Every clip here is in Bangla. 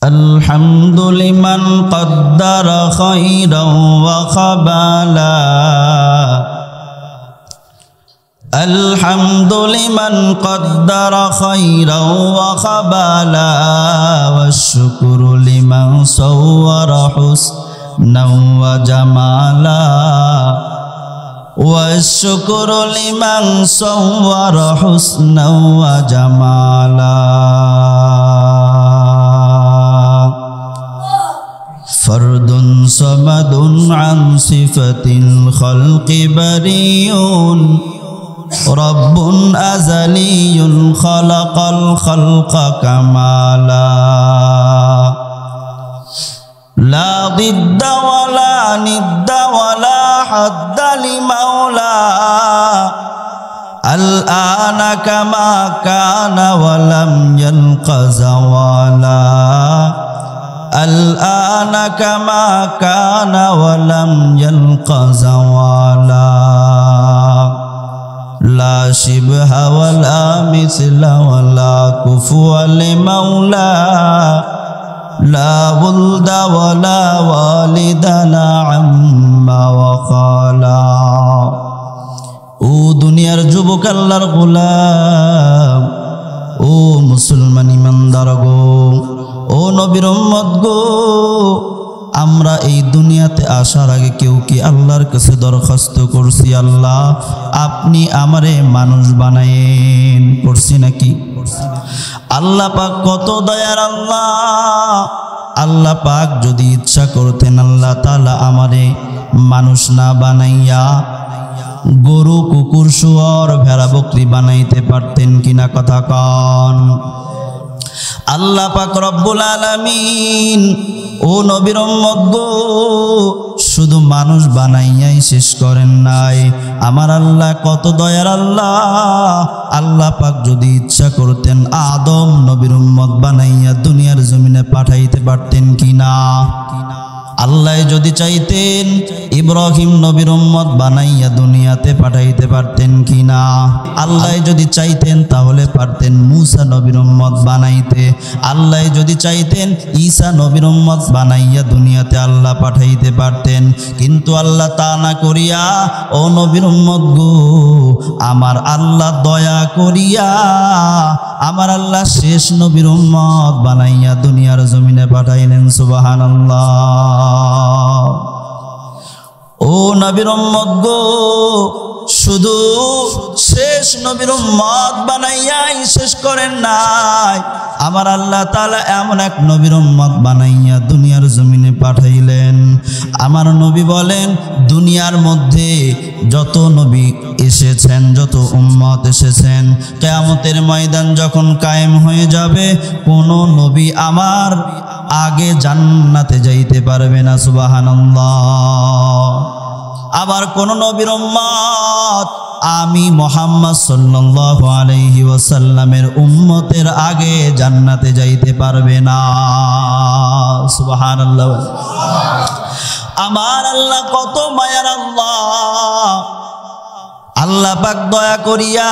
الحمد لمن قدر خيرا وخبالا الحمد لمن قدر خيرا وخبالا والشكر لمن صور حسنا وجمالا والشكر لمن صور حسنا وجمالا فرد صمد عن صفة الخلق بريء رب أزلي خلق الخلق كمالا لا ضد ولا ند ولا حد لمولى الآن كما كان ولم يلق زوالا الآن كما كان ولم يلق زوالا لا شبه ولا مثل ولا كفوا لمولى لا ولد ولا والد لا عم وخالا ও দুনিয়ার যুবক আল্লাহর গোলাম ও মুসলমান ইমানদার গো ও নবীর উম্মত গো আমরা এই দুনিয়াতে আসার আগে কেউ কি আল্লাহর কাছে দরখাস্ত করছি আল্লাহ আপনি আমারে মানুষ বানায়েন করছি নাকি আল্লাহ পাক কত দয়ার আল্লাহ আল্লাহ পাক যদি ইচ্ছা করতেন আল্লাহ তাআলা আমারে মানুষ না বানাইয়া গরু কুকুর শুয়োর ভেড়া বকরি বানাইতে পারতেন কিনা কথা কন আল্লাহ পাক রব্বুল আলামিন ও নবীর উম্মত গো শুধু মানুষ বানাইয়াই শেষ করেন নাই আমার আল্লাহ কত দয়ার আল্লাহ আল্লাহ পাক যদি ইচ্ছা করতেন আদম নবীর উম্মত বানাইয়া দুনিয়ার জমিনে পাঠাইতে পারতেন কিনা আল্লাহ যদি চাইতেন ইব্রাহিম নবীর উম্মত বানাইয়া দুনিয়াতে পাঠাইতে পারতেন কিনা আল্লাহ যদি চাইতেন তাহলে পারতেন মুসা নবীর উম্মত বানাইতে আল্লাহ যদি চাইতেন ঈসা নবীর উম্মত বানাইয়া দুনিয়াতে আল্লাহ পাঠাইতে পারতেন কিন্তু আল্লাহ তা না করিয়া ও নবীর উম্মত গো আমার আল্লাহ দয়া করিয়া আমার আল্লাহ শেষ নবীর উম্মত বানাইয়া দুনিয়ার জমিনে পাঠাইলেন সুবহানাল্লাহ ও নবীর উম্মত গো শুধু শেষ নবীর উম্মত বানাইয়াই শেষ করেন নাই আমার আল্লাহ তাআলা এমন এক নবীর উম্মত বানাইয়া দুনিয়ার জমিনে পাঠাইলেন আমার নবী বলেন দুনিয়ার মধ্যে যত নবী এসেছেন যত উম্মত এসেছেন কিয়ামতের ময়দান যখন কায়েম হয়ে যাবে কোন নবী আমার আগে জান্নাতে যাইতে পারবে না সুবহানাল্লাহ আবার কোন নবীর উম্মত আমি মুহাম্মদ সাল্লাল্লাহু আলাইহি ওয়াসাল্লামের উম্মতের আগে জান্নাতে যাইতে পারবে না সুবহানাল্লাহ আমার আল্লাহ কত মায়ার আল্লাহ আল্লাহ পাক দয়া করিয়া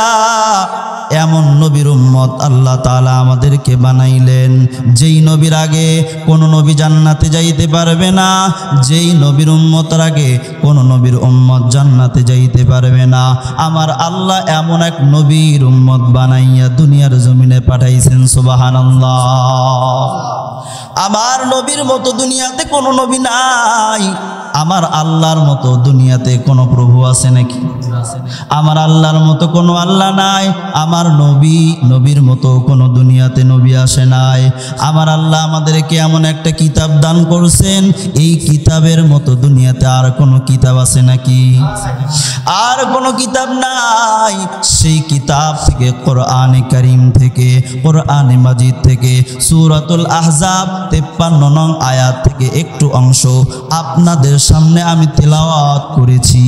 এমন নবীর উম্মত আল্লাহ তাআলা আমাদেরকে বানাইলেন যেই নবীর আগে কোন নবী জান্নাতে যাইতে পারবে না যেই নবীর উম্মতের আগে কোন নবীর উম্মত জান্নাতে যাইতে পারবে না আমার আল্লাহ এমন এক নবীর উম্মত বানাইয়া দুনিয়ার জমিনে পাঠাইছেন সুবহানাল্লাহ আমার নবীর মতো দুনিয়াতে কোনো নবী নাই আমার আল্লাহর মতো দুনিয়াতে কোনো প্রভু আছে নাকি আমার আল্লাহর মতো কোনো আল্লাহ নাই আমার নবীর মতো কোনো দুনিয়াতে নবী আসে নাই আমার আল্লাহ আমাদেরকে এমন একটা কিতাব দান করছেন এই কিতাবের মতো দুনিয়াতে আর কোনো কিতাব আছে নাকি আর কোনো কিতাব নাই সেই কিতাব থেকে কোরআনে কারীম থেকে কোরআনে মাজিদ থেকে সূরাতুল আহজাব 53 নং আয়াত থেকে একটু অংশ আপনাদের সামনে আমি তেলাওয়াত করেছি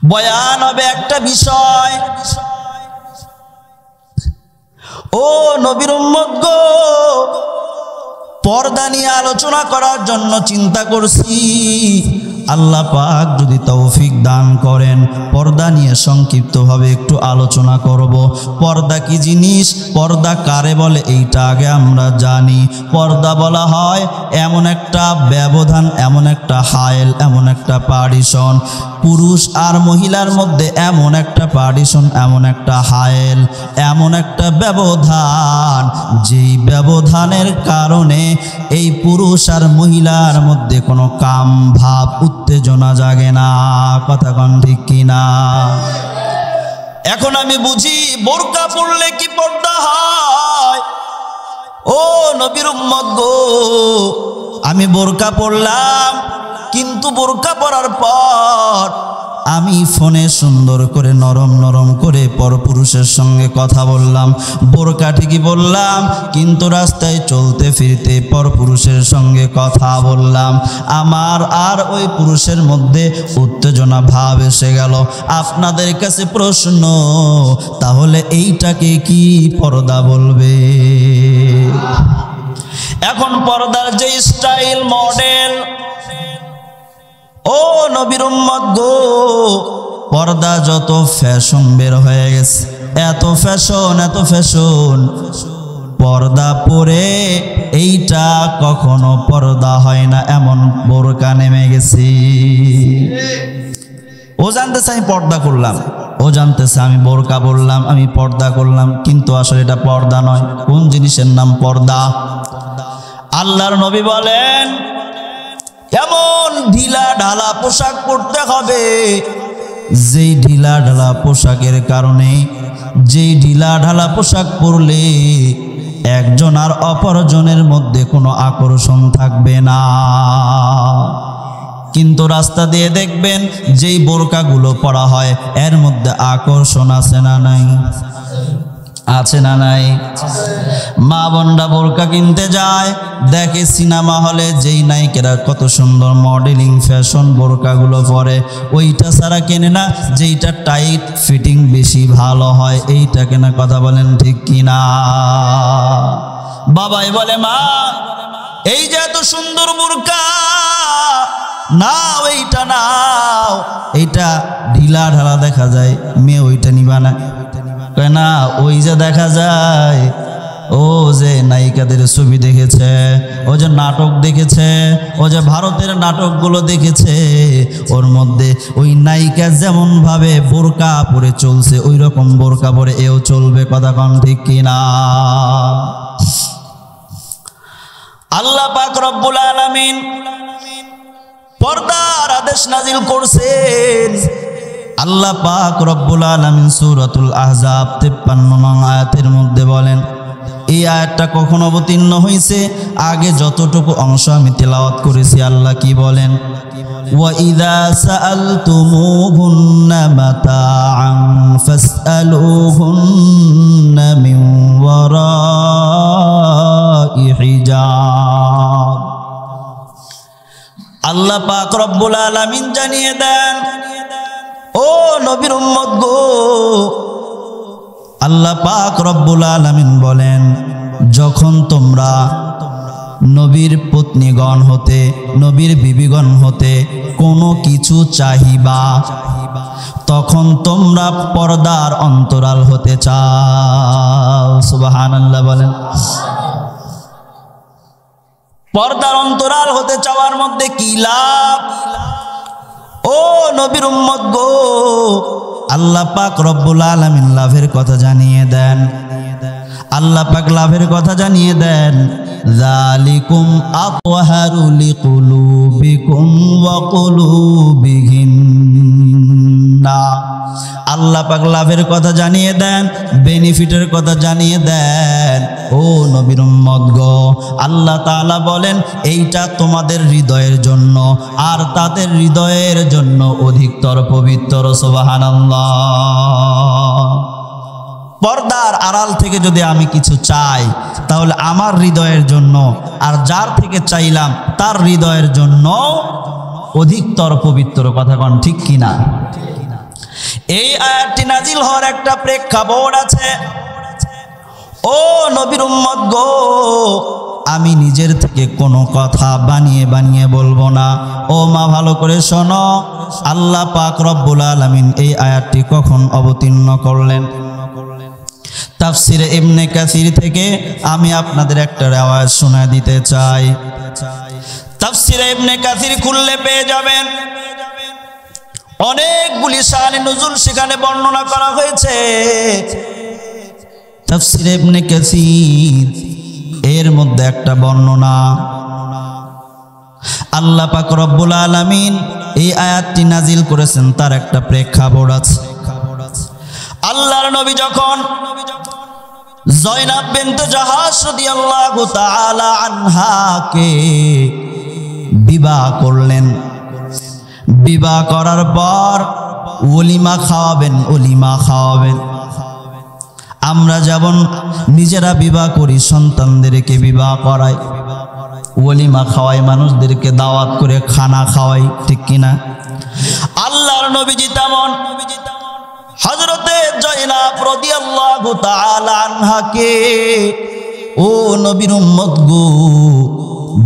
বয়ান হবে একটা বিষয় ও নবীর উম্মত গো পর্দা নিয়ে আলোচনা করার জন্য চিন্তা করছি আল্লাহ পাক যদি তৌফিক দান করেন। পর্দা নিয়ে সংক্ষিপ্তভাবে একটু আলোচনা করব। পর্দা কি জিনিস, পর্দা কারে বলে এইটা আগে আমরা জানি। পর্দা বলা হয় এমন একটা ব্যবধান, এমন একটা হায়েল, এমন একটা পার্টিশন, পুরুষ আর মহিলার মধ্যে এমন একটা পার্টিশন, এমন একটা হায়েল, এমন একটা ব্যবধান, যেই ব্যবধানের কারণে এই পুরুষ আর মহিলার মধ্যে কোনো কাম ভাব উত্তেজনা জাগে না। কথা কোন ঠিক কিনা? এখন আমি বুঝি বোরকা পরলে কি পর্দা হয়? ও নবীর উম্মত গো, আমি বোরকা পরলাম, কিন্তু বোরকা পরার পর আমি ফোনে সুন্দর করে নরম নরম করে পরপুরুষের সঙ্গে কথা বললাম। বোরকা ঠিকই বললাম, কিন্তু রাস্তায় চলতে ফিরতে পরপুরুষের সঙ্গে কথা বললাম। আমার আর ওই পুরুষের মধ্যে উত্তেজনা ভাব এসে গেল। আপনাদের কাছে প্রশ্ন, তাহলে এইটাকে কি পর্দা বলবে? এখন পর্দার যে স্টাইল মডেল, ও নবীর উম্মত গো, পর্দা যত ফ্যাশন বের হয়ে গেছে, এত ফ্যাশন, এত ফ্যাশন, পর্দা পরে এইটা কখনো পর্দা হয় না এমন বোরকা নেমে গেছে। ও জানতেছে আমি পর্দা করলাম, ও জানতেছে আমি বোরকা বললাম, আমি পর্দা করলাম, কিন্তু আসলে এটা পর্দা নয়। কোন জিনিসের নাম পর্দা? আল্লাহর নবী বলেন এমন ঢিলা ঢালা পোশাক পরতে হবে, যেই ঢিলা ঢালা পোশাকের কারণে, যেই ঢিলা ঢালা পোশাক পরলে একজন আর অপরজনের মধ্যে কোনো আকর্ষণ থাকবে না। কিন্তু রাস্তা দিয়ে দেখবেন যেই বোরকাগুলো পরা হয় এর মধ্যে আকর্ষণ আছে না নাই? আছে না নাই? মা বোনরা বোরকা কিনতে যায়, দেখে সিনেমা হলে যেই নায়িকেরা কত সুন্দর মডেলিং ফ্যাশন বোরকাগুলো পরে, ওইটা ছাড়া কেনে না যেইটা টাইট ফিটিং বেশি ভালো হয়, এইটা কেনা। কথা বলেন ঠিক কিনা? বাবাই বলে মা এই যে এত সুন্দর বোরকা নাও, এইটা নাও, এইটা ঢিলা ঢালা দেখা যায়, মেয়ে ওইটা নিবা না? না, ওই যে দেখা যায়, ও যে নায়িকাদের ছবি দেখেছে, ও যে নাটক দেখেছে, ও যে ভারতের নাটকগুলো দেখেছে, ওর মধ্যে ওই নায়িকা যেমন ভাবে বোরকা পরে চলছে ওই রকম বোরকা পরে এও চলবে। কথা কোন ঠিক কিনা? আল্লাহ পাক রব্বুল আলামিন পর্দার আদেশ নাজিল করছেন। আল্লাহ পাক রব্বুল আলামিন সূরাতুল আহজাব 53 নং আয়াতের মধ্যে বলেন, এই আয়াতটা কখন অবতীর্ণ হয়েছে? আগে যতটুকু অংশ আমি তেলাওয়াত করেছি। আল্লাহ কি বলেন? ওয়া ইযা সাআলতুমুহুন্না মাতাআন ফাসআলুহুন্না মিন ওয়ারাই হিজাব। আল্লাহ পাক রব্বুল আলামিন জানিয়ে দেন, ও নবীর উম্মত গো, আল্লাহ পাক রব্বুল আলামিন বলেন, যখন তোমরা নবীর পত্নীগণ হতে, নবীর বিবিগণ হতে কোনো কিছু চাহিবা, তখন তোমরা পর্দার অন্তরাল হতে চাও। সুবহানাল্লাহ বলেন। পর্দার অন্তরাল হতে চাওয়ার মধ্যে কি লাভ? ও নবীর উম্মত গো, আল্লাহ পাক রব্বুল আলামিন লাভের কথা জানিয়ে দেন। আল্লাহ পাক লাভের কথা জানিয়ে দেন, যালিকুম আতহারু লিকুলুবিকুম ওয়া কুলুবিহিন্না। আল্লাহ পাক লাভের কথা জানিয়ে দেন, বেনিফিটের কথা জানিয়ে দেন। ও নবীর উম্মত গো, আল্লাহ তাআলা বলেন এইটা তোমাদের হৃদয়ের জন্য আর তাদের হৃদয়ের জন্য অধিকতর পবিত্র। সুবহানাল্লাহ। পর্দার আড়াল থেকে যদি আমি কিছু চাই তাহলে আমার হৃদয়ের জন্য, আর যার থেকে চাইলাম তার হৃদয়ের জন্য অধিকতর পবিত্র। কথা কোন ঠিক কিনা? এই আয়াতটি নাজিল হওয়ার একটা প্রেক্ষাপট আছে। ও নবীর উম্মত গো, আমি নিজের থেকে কোনো কথা বানিয়ে বানিয়ে বলবো না। ও মা ভালো করে শোনো, আল্লাহ পাক রব্বুল আলামিন এই আয়াতটি কখন অবতীর্ণ করলেন? তাফসিরে ইবনে কাসির থেকে আমি আপনাদের একটা রিওয়ায়াত শোনা দিতে চাই। তাফসিরে ইবনে কাসির খুললে পেয়ে যাবেন অনেকগুলি শানে নুজুল সেখানে বর্ণনা করা হয়েছে। তাফসিরে ইবনে কাসির এর মধ্যে একটা বর্ণনা, আল্লাহ পাক রব্বুল আলামিন এই আয়াতটি নাজিল করেছেন, তার একটা প্রেক্ষাপট আছে। আল্লাহর নবী যখন জয়নাব বিনতে জাহাশ রাদিয়াল্লাহু তাআলা আনহাকে বিবাহ করলেন, বিবাহ করার পর ওলিমা খাওয়াবেন। আমরা যেমন নিজেরা বিবাহ করি, সন্তানদেরকে বিবাহ করাই, ওলিমা খাওয়াই, মানুষদেরকে দাওয়াত করে খানা খাওয়াই, ঠিক কিনা? আল্লাহর নবীজি তেমন হযরতে জয়নাব রাদিয়াল্লাহু তাআলা আনহাকে, ও নবীর উম্মত গো,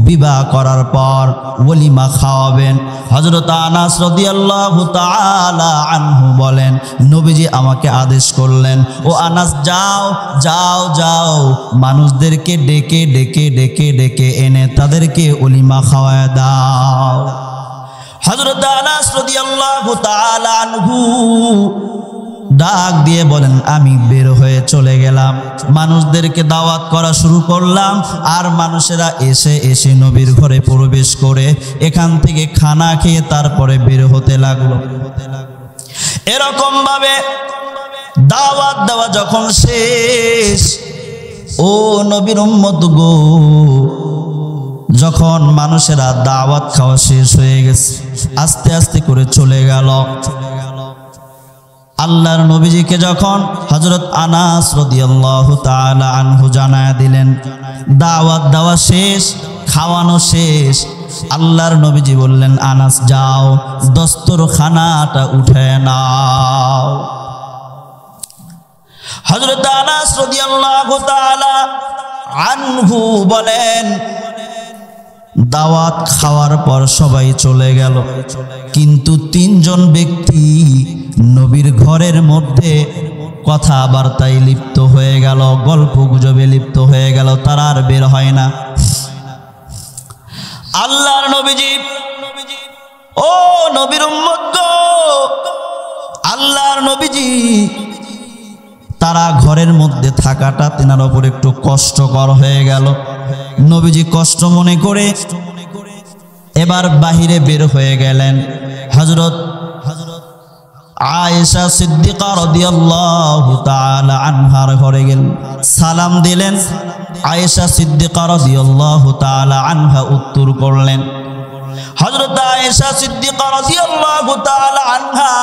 বিবাহ করার পর ওলিমা খাওয়াবেন। হযরত আনাস রাদিয়াল্লাহু তাআলা আনহু বলেন, নবীজি আমাকে আদেশ করলেন, ও আনাস যাও যাও যাও, মানুষদেরকে ডেকে ডেকে ডেকে ডেকে এনে তাদেরকে ওলিমা খাওয়ায় দাও। হযরত আনাস রাদিয়াল্লাহু তাআলা আনহু ডাক দিয়ে বলেন, আমি বের হয়ে চলে গেলাম, মানুষদেরকে দাওয়াত করা শুরু করলাম, আর মানুষেরা এসে এসে নবীর ঘরে প্রবেশ করে এখান থেকে খানা খেয়ে তারপরে বের হতে লাগলো। এরকম ভাবে দাওয়াত দেওয়া যখন শেষ, ও নবীর উম্মত গো, যখন মানুষেরা দাওয়াত খাওয়া শেষ হয়ে গেছে, আস্তে আস্তে করে চলে গেল। আল্লাহর নবীজিকে যখন হযরত আনাস রাদিয়াল্লাহু তাআলা আনহু জানায়া দিলেন দাওয়াত দেওয়া শেষ, খাওয়ানো শেষ, আল্লাহর নবীজি বললেন, আনাস যাও, দস্তরখানাটা উঠে নাও। হযরত আনাস রাদিয়াল্লাহু তাআলা আনহু বলেন, দাওয়াত খাওয়ার পর সবাই চলে গেল, কিন্তু তিনজন ব্যক্তি নবীর ঘরের মধ্যে কথাবার্তায় লিপ্ত হয়ে গেল, গল্প গুজবে লিপ্ত হয়ে গেল, তারা আর বের হয় না। আল্লাহর নবীজি, ও নবীর উম্মত গো, আল্লাহর নবীজি, তারা ঘরের মধ্যে থাকাটা তেনার উপর একটু কষ্টকর হয়ে গেল। নবীজি কষ্ট মনে করে এবার বাহিরে বের হয়ে গেলেন। হযরত আয়েশা সিদ্দিকা রাদিয়াল্লাহু তাআলা আনহার ঘরে গেলেন, সালাম দিলেন। আয়েশা সিদ্দিকা রাদিয়াল্লাহু তাআলা আনহা উত্তর করলেন। হযরত আয়েশা সিদ্দিকা রাদিয়াল্লাহু তাআলা আনহা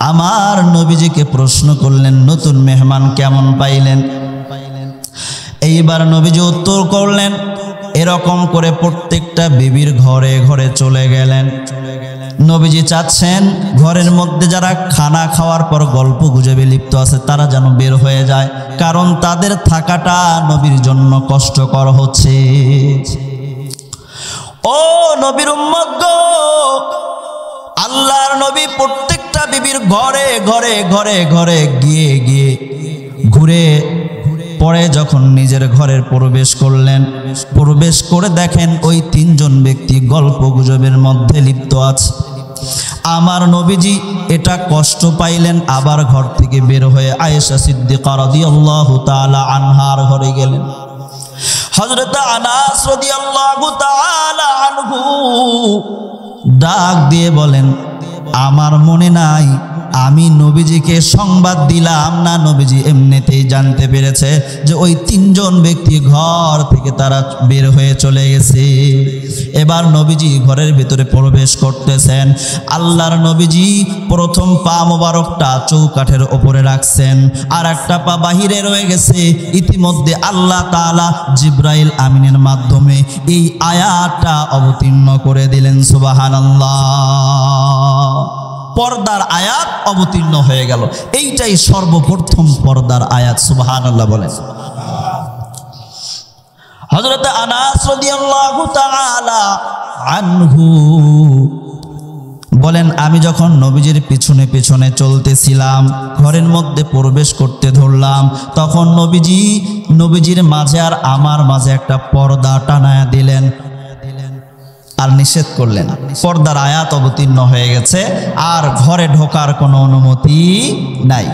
আমার নবীজিকে প্রশ্ন করলেন, নতুন মেহমান কেমন পাইলেন? এইবার নবীজি উত্তর করলেন, এরকম করে প্রত্যেকটা বিবির ঘরে ঘরে চলে গেলেন। নবীজি চাচ্ছেন ঘরের মধ্যে যারা খানা খাওয়ার পর গল্প গুজবে লিপ্ত আছে তারা যেন বের হয়ে যায়, কারণ তাদের থাকাটা নবীর জন্য কষ্টকর হচ্ছে। ও নবীর উম্মত গো, আল্লাহর নবী প্রত্যেকটা বিবির ঘরে ঘরে ঘরে ঘরে গিয়ে গিয়ে ঘুরে পরে যখন নিজের ঘরের প্রবেশ করলেন, প্রবেশ করে দেখেন ওই তিনজন ব্যক্তি গল্প গুজবের মধ্যে লিপ্ত আছে। আমার নবীজি এটা কষ্ট পাইলেন, আবার ঘর থেকে বের হয়ে আয়েশা সিদ্দিকা রাদিয়াল্লাহু তাআলা আনহার ঘরে গেলেন। হযরত আনাস রাদিয়াল্লাহু তাআলা আনহু ডাক দিয়ে বলেন, আমার মনে নাই আমি নবীজিকে সংবাদ দিলাম না, নবীজি এমনিতেই জানতে পেরেছে যে ওই তিনজন ব্যক্তি ঘর থেকে তারা বের হয়ে চলে গেছে। এবার নবীজি ঘরের ভিতরে প্রবেশ করতেছেন। আল্লাহর নবীজি প্রথম পা মোবারকটা চৌকাঠের ওপরে রাখছেন, আর একটা পা বাহিরে রয়ে গেছে। ইতিমধ্যে আল্লাহ তাআলা জিবরাইল আমিনের মাধ্যমে এই আয়াতটা অবতীর্ণ করে দিলেন। সুবহানাল্লাহ, পর্দার আয়াত অবতীর্ণ হয়ে গেল। এইটাই সর্বপ্রথম পর্দার আয়াত। সুবহানাল্লাহ বলেন। হযরত আনাস রাদিয়াল্লাহু তাআলা আনহু বলেন, আমি যখন নবীজির পিছনে পিছনে চলতেছিলাম, ঘরের মধ্যে প্রবেশ করতে ধরলাম, তখন নবীজির মাঝে আর আমার মাঝে একটা পর্দা টানায়া দিলেন আর নিষেধ করলেন। পর্দার আয়াত অবতীর্ণ হয়ে গেছে, আর ঘরে ঢোকার কোনো অনুমতি নাই।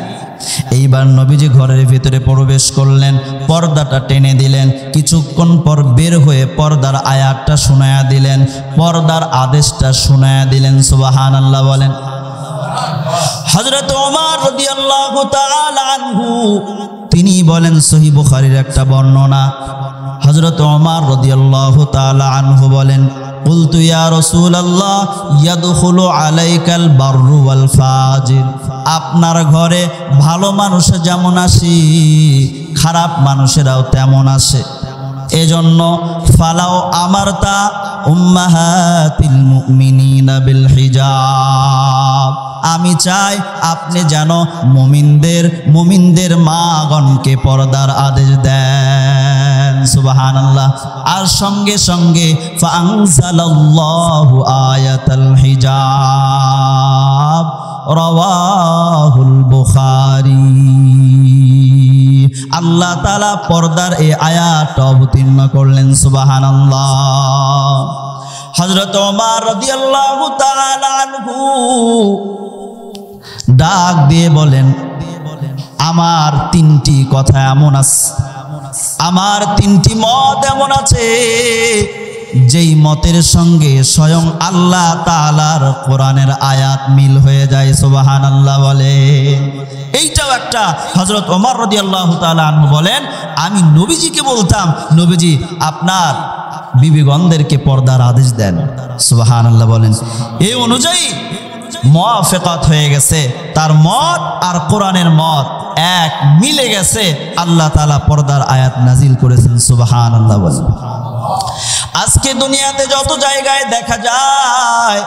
এইবার নবীজি ঘরের ভিতরে প্রবেশ করলেন, পর্দাটা টেনে দিলেন, কিছুক্ষণ পর বের হয়ে পর্দার আয়াতটা শোনায়া দিলেন, পর্দার আদেশটা শোনায়া দিলেন। সুবহানাল্লাহ বলেন। হযরত ওমর রাদিয়াল্লাহু তাআলা আনহু তিনি বলেন, সহিহ বুখারীর একটা বর্ণনা, হযরত ওমর রাদিয়াল্লাহু তাআলা আনহু বলেন, কুলতু ইয়া রাসূলুল্লাহ ইয়াদখুলু আলাইকাল বাররু ওয়াল ফাজির, আপনার ঘরে ভালো মানুষ যেমন আসে খারাপ মানুষেরাও তেমন আসে, এজন্য ফালাও আমারতা উম্মাহাতিল মুমিনিনা বিল হিজাব, আমি চাই আপনি যেন মুমিনদের মাগণকে পর্দার আদেশ দেন। সুবহানাল্লাহ। আর সঙ্গে সঙ্গে ফাআনজালাল্লাহু আয়াতাল হিজাব, রাওয়াহুল বুখারী। আল্লাহ তাআলা পর্দার এই আয়াত অবতীর্ণ করলেন। সুবহানাল্লাহ। হযরত ওমর রাদিয়াল্লাহু তাআলা আনহু ডাক দিয়ে বলেন, আমার তিনটি কথা এমন আছে, আমার তিনটি মত এমন আছে যেই মতের সঙ্গে স্বয়ং আল্লাহ তাআলার কোরআনের আয়াত মিল হয়ে যায়। সুবহানাল্লাহ বলে। এইটাও একটা। হযরত ওমর রাদিয়াল্লাহু তাআলা আনহু বলেন, আমি নবীজিকে বলতাম, নবীজি আপনার বিবিগণদেরকে পর্দার আদেশ দেন। সুবহানাল্লাহ বলেন। এই অনুযায়ী মুওয়াফাকাত হয়ে গেছে, তার মত আর কোরআনের মত এক মিলে গেছে, আল্লাহ তাআলা পর্দার আয়াত নাজিল করেছেন। সুবহানাল্লাহ বলেন। আজকে দুনিয়াতে যত জায়গায় দেখা যায়,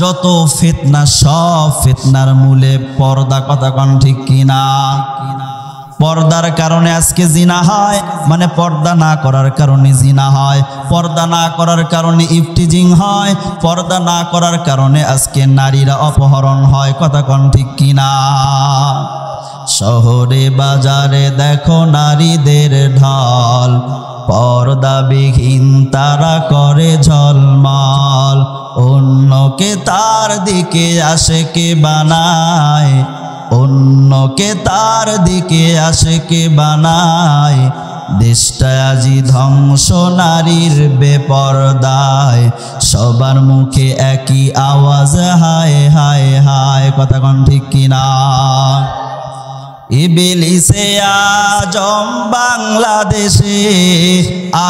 যত ফিতনা, সব ফিতনার মূলে পর্দা। কথা কোন ঠিক কিনা? পর্দার কারণে আজকে জিনা হয়, মানে পর্দা না করার কারণে জিনা হয়, পর্দা না করার কারণে ইফতিজিং হয়, পর্দা না করার কারণে আজকে নারীরা অপহরণ হয়। কথা কোন ঠিক কিনা? শহরে বাজারে দেখো নারীদের ঢল, পর্দাবিহীন তারা করে ঝলমল, অন্যকে তার দিকে আশেকে বানায়, অন্যকে তার দিকে আশেকে বানায়, দেশটা আজি ধ্বংস নারীর বেপরদায়, সবার মুখে একই আওয়াজ হায় হায় হায়। কথা কোন ঠিক কিনা? ইবলিসে আজম বাংলাদেশে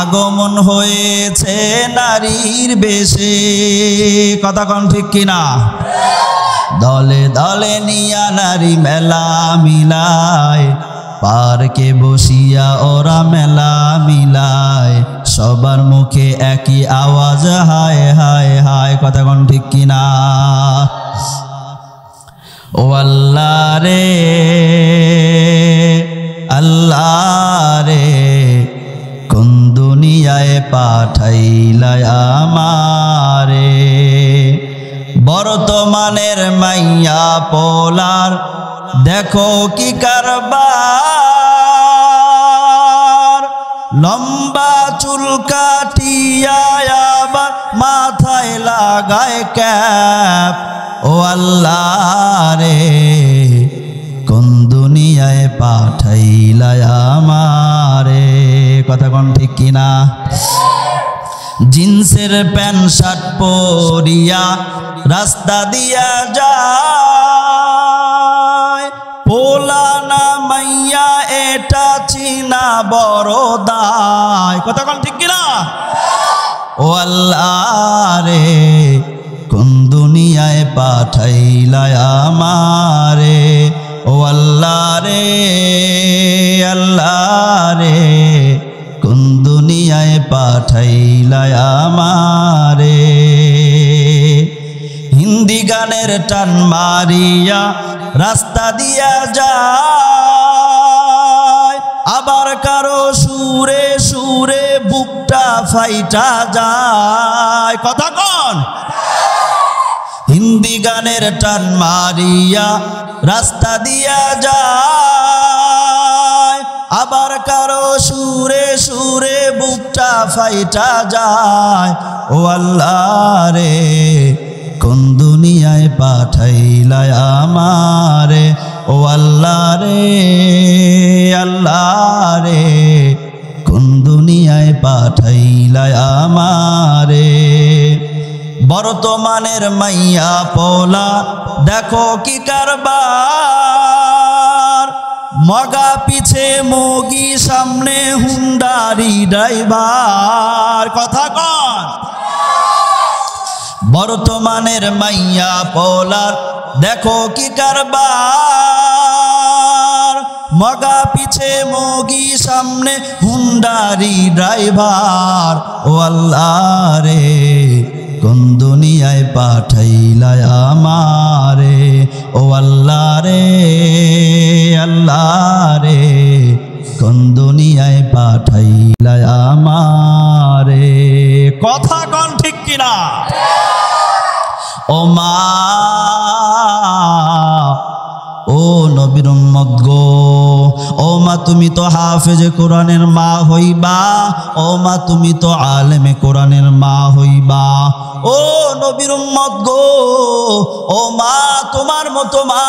আগমন হয়েছে নারীর বেশে। কথা কোন ঠিক কিনা? দলে দলে নিয়া নারী মেলা মিলায়, পার্কে বসিয়া ওরা মেলা মিলায়, সবার মুখে একই আওয়াজ হায় হায় হায়। কথা কোন ঠিক কিনা? ও আল্লাহ রে, আল্লাহ রে, কোন দুনিয়ায় পাঠাইলা আমারে, বর্তমানের মাইয়া পোলার দেখো কি কারবার, লম্বা চুল কাটিয়া আবার মাথায় লাগায় ক্যাপ। ও আল্লাহ রে, কোন দুনিয়ায় পাঠাইলা আমারে। কথা কোন ঠিক কিনা? জিন্সের প্যান্ট শার্ট পরিয়া রাস্তা দিয়া যায়, পোলা না মাইয়া এটা চিনা বড় দায়। কথা কোন ঠিক কিনা? ও আল্লাহ রে, কোন দুনিয়ায় পাঠাইলা আমারে। ও আল্লাহ রে, আল্লাহ রে, কোন দুনিয়ায় পাঠাইলা আমারে। হিন্দি গানের টান মারিয়া রাস্তা দিয়া যায়, আবার কারো সুরে সুরে বুকটা ফাইটা যায়। কথা কন। হিন্দি গানের টান মারিয়া রাস্তা দিয়া যায়, আবার কারো সুরে সুরে বুকটা ফাইটা যায়। ও আল্লাহ রে কোন দুনিয়ায় পাঠাইলাই আমারে, ও আল্লাহ রে আল্লাহ রে কোন দুনিয়ায় পাঠাইলাই আমারে। বর্তমানের মাইয়া পোলা দেখো কি কারবার, মগা পিছে মগি সামনে হুন্ডারি ড্রাইভার। কথা কন। বর্তমানের মাইয়া পোলার দেখো কি কারবার, মগা পিছে মগি সামনে হুন্ডারি ড্রাইভার। ও আল্লাহ রে কোন দুনিয়ায় পাঠাইলাই আমারে, ও আল্লাহ রে আল্লাহ রে কোন দুনিয়ায় পাঠাইলাই আমারে। কথা কন ঠিক কিনা? ও মা, ও নবীর উম্মত গো, ও মা তুমি তো হাফেজে কোরআনের মা হইবা, ও মা তুমি তো আলেমে কোরআনের মা হইবা। ও নবীর উম্মত গো, ও মা তোমার মতো মা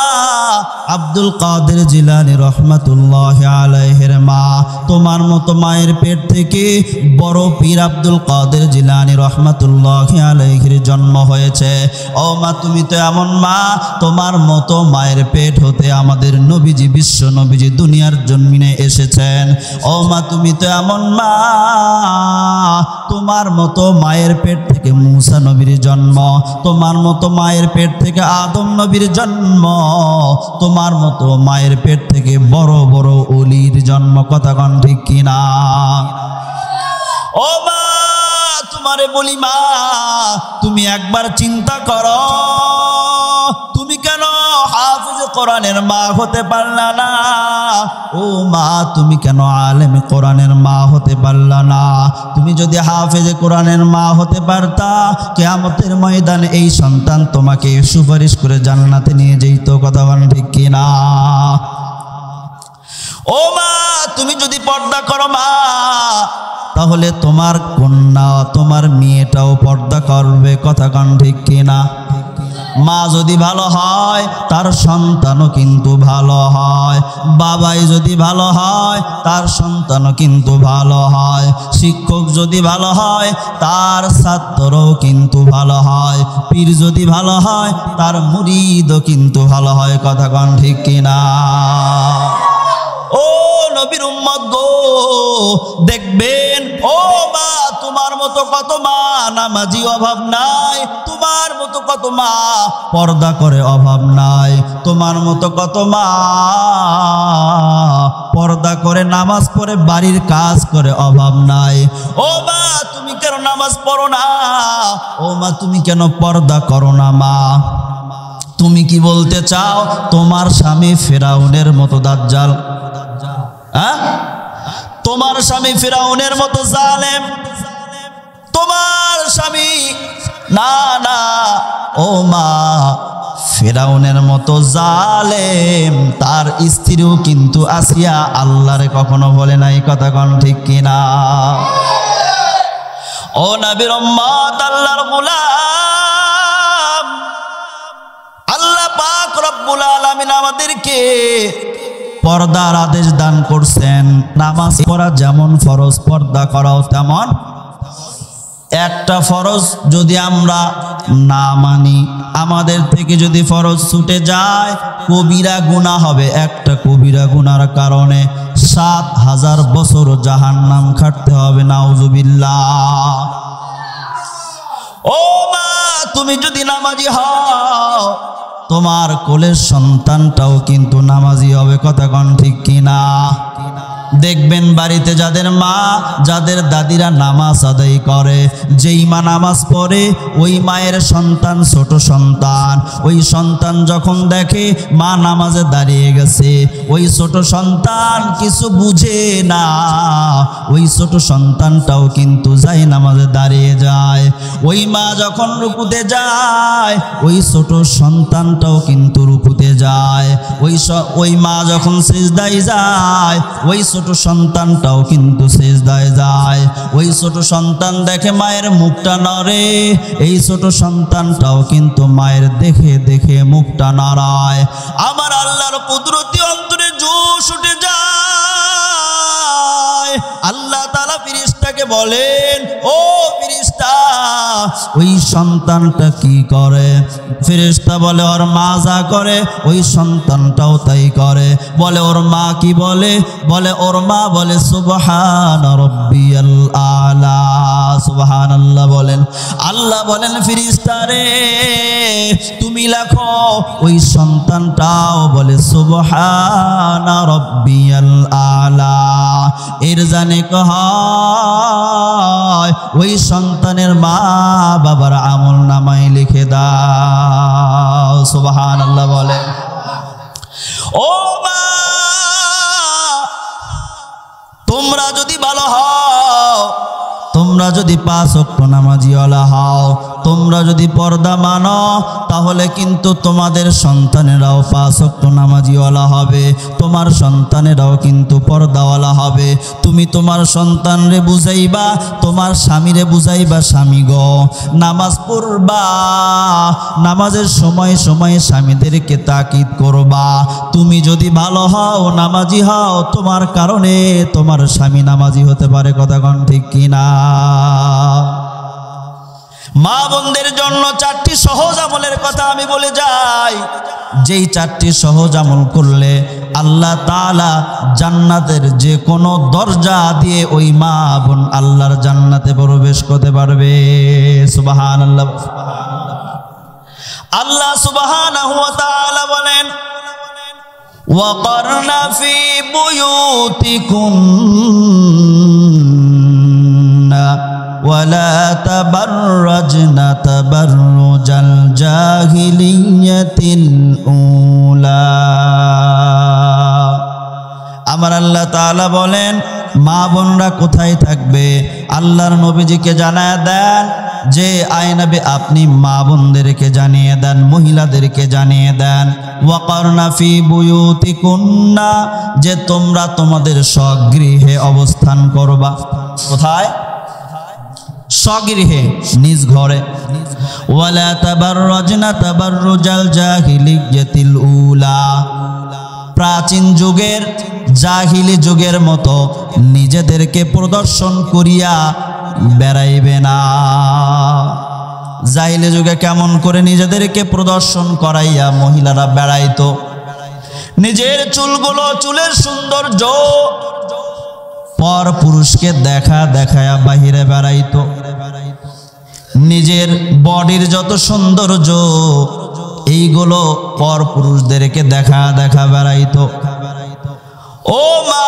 আব্দুল কাদের জিলানী রহমাতুল্লাহি আলাইহির মা, তোমার মতো মায়ের পেট থেকে বড় পীর আব্দুল কাদের জিলানী রহমাতুল্লাহি আলাইহির জন্ম হয়েছে। ও মা তুমি তো এমন মা, তোমার মতো মায়ের পেট হতে আমাদের নবীজি বিশ্ব নবীজি দুনিয়ার জন্মিনে এসেছেন। ও মা তুমি তো এমন মা, তোমার মতো মায়ের পেট থেকে মুসা নবীর জন্ম, তোমার মতো মায়ের পেট থেকে আদম নবীর জন্ম, তোমার মতো মায়ের পেট থেকে বড় বড় ওলির জন্ম। কথা কন ঠিক কিনা? ও মা তোমারে বলি মা, তুমি একবার চিন্তা করো, তুমি কেন হাফেজ কোরআনের মা হতে পারলা না? ও মা তুমি কেন আলেমে কোরআনের মা হতে পারলা না? তুমি যদি হাফেজ কোরআনের মা হতে পারতা, কিয়ামতের ময়দানে এই সন্তান তোমাকে সুপারিশ করে জান্নাতে নিয়ে যেত। কথা বলেন ঠিক কিনা? ও মা তুমি যদি পর্দা করো মা, তাহলে তোমার কন্যা তোমার মেয়েটাও পর্দা করবে। কথা কন ঠিক কিনা? মা যদি ভালো হয় তার সন্তানও কিন্তু ভালো হয়, বাবাই যদি ভালো হয় তার সন্তানও কিন্তু ভালো হয়, শিক্ষক যদি ভালো হয় তার ছাত্রও কিন্তু ভালো হয়, পীর যদি ভালো হয় তার মুরিদও কিন্তু ভালো হয়। কথা কন ঠিক কিনা? ও নবীর উম্মত গো, দেখবেন ও মা তোমার মতো কত মা নামাজি অভাব নাই, তোমার মতো কত মা পর্দা করে অভাব নাই, তোমার মতো কত মা পর্দা করে নামাজ পড়ে বাড়ির কাজ করে অভাব নাই। ও মা তুমি কেন নামাজ পড়ো না? ও মা তুমি কেন পর্দা করো না? মা তুমি কি বলতে চাও তোমার স্বামী ফিরাউনের মতো দাজ্জাল? তোমার স্বামী ফিরাউনের মতো জালেম? তোমার স্বামী না না, ও মা ফিরাউনের মতো জালেম, তার স্ত্রীও কিন্তু আসিয়া আল্লাহরে কখনো বলে নাই। কথা কন ঠিক কিনা? ও নবীর উম্মত আল্লাহর গোলাম, আল্লাহ পাক রব্বুল আলামিন আমাদেরকে পর্দার আদেশ দান করছেন। নামাজ পড়া যেমন ফরজ, পর্দা করাও তেমন। একটা ফরজ যদি আমরা না মানি, আমাদের থেকে যদি ফরজ ছুটে যায়, কবিরা গুনাহ হবে। একটা কবিরা গুনার কারণে ৭,০০০ বছর জাহান্নাম খাটতে হবে। নাউজুবিল্লাহ। ও মা তুমি যদি নামাজি হও, তোমার কোলের সন্তানটাও কিন্তু নামাজি হবে। কথা কন ঠিক কিনা? দেখবেন বাড়িতে যাদের মা যাদের দাদিরা নামাজ আদায় করে, যেই মা নামাজ পড়ে ওই মায়ের সন্তান, ছোট সন্তান, ওই সন্তান যখন দেখে মা নামাজে দাঁড়িয়ে গেছে, ওই ছোট সন্তান কিছু বুঝে না, ওই ছোট সন্তানটাও কিন্তু যায় নামাজে দাঁড়িয়ে যায়। ওই মা যখন রুকুতে যায় ওই ছোট সন্তানটাও কিন্তু রুকুতে যায়। ওই মা যখন সিজদায় যায় ওই ছোট সন্তানটাও কিন্তু সিজদায় যায়। ওই ছোট সন্তান দেখে মায়ের মুখটা নড়ে, এই ছোট সন্তানটাও কিন্তু মায়ের দেখে দেখে মুখটা নাড়ায়। আমার আল্লাহর কুদরতি অন্তরে জোশ উঠে যায়। আল্লাহ তাআলা ফেরেশতাকে বলেন, ও ফেরেশতা, ওই সন্তানটা কি করে? ফেরেশতা বলে, ওর মা যা করে ওই সন্তানটাও তাই করে। বলে, ওর মা কি বলে? বলে, ওর মা বলে সুবহান রাব্বিয়াল আলা। সুবহানাল্লাহ বলেন। আল্লাহ বলেন, ফেরেশতা রে তুমি লেখো ওই সন্তানটাও বলে সুবহান রাব্বিয়াল আলা। এর জানে কয় ওই সন্তানের মা বাবার আমল নামায় লিখে দাও। সুবহানাল্লাহ বলে। ও মা, তোমরা যদি ভালো হও, তোমরা যদি 5 ওয়াক্ত নামাজিওয়ালা হও, তোমরা যদি পর্দা মানো, তাহলে কিন্তু তোমাদের সন্তানেরাও 5 ওয়াক্ত নামাজিওয়ালা হবে, তোমার সন্তানেরাও কিন্তু পর্দাওয়ালা হবে। তুমি তোমার সন্তানরে বুঝাইবা, তোমার স্বামীরে বুঝাইবা, স্বামী গো নামাজ পড়বা, নামাজের সময় সময় স্বামীদেরকে তাকিদ করবা। তুমি যদি ভালো হও, নামাজি হও, তোমার কারণে তোমার স্বামী নামাজি হতে পারে। কথা কোন ঠিক কিনা? মা বোনদের জন্য 4টি সহজ আমলের কথা আমি বলে যাই, যেই 4টি সহজ আমল করলে আল্লাহ তাআলা জান্নাতের যে কোনো দরজা দিয়ে ওই মা বোন আল্লাহর জান্নাতে প্রবেশ করতে পারবে। সুবহানাল্লাহ। আল্লাহ সুবহানাহু ওয়া তাআলা বলেন, ওয়াকারনা ফি বুয়ুতিকুন্না ওয়ালা তাবাররাজনা তাবাররুজাল জাহিলিয়াতিল উলা। আমার আল্লাহ তাআলা বলেন, মা বোনরা কোথায় থাকবে? আল্লাহর নবীজিকে জানায় দেন যে আয়নবী আপনি মা বোনদেরকে জানিয়ে দেন, মহিলাদেরকে জানিয়ে দেন, ওয়াকারনা ফি বুয়ুতিকুন্না, যে তোমরা তোমাদের স্বগৃহে অবস্থান করবা। কোথায়? স্বগৃহে, নিজ ঘরে। ওয়ালা তাবাররাজনা তাবাররুজাল জাহিলিয়াতিল উলা, প্রাচীন যুগের জাহিলি যুগের মতো নিজেদেরকে প্রদর্শন করিয়া বেড়াইবে না। জাহিলি যুগে কেমন করে নিজেদেরকে প্রদর্শন করাইয়া মহিলারা বেড়াইতো? নিজের চুলগুলো, চুলের সৌন্দর্য পর পুরুষকে দেখায়া বাহিরে বেড়াইতো। নিজের বডির যত সৌন্দর্য এইগুলো পর পুরুষদেরকে দেখা বেড়াইতো। ও মা,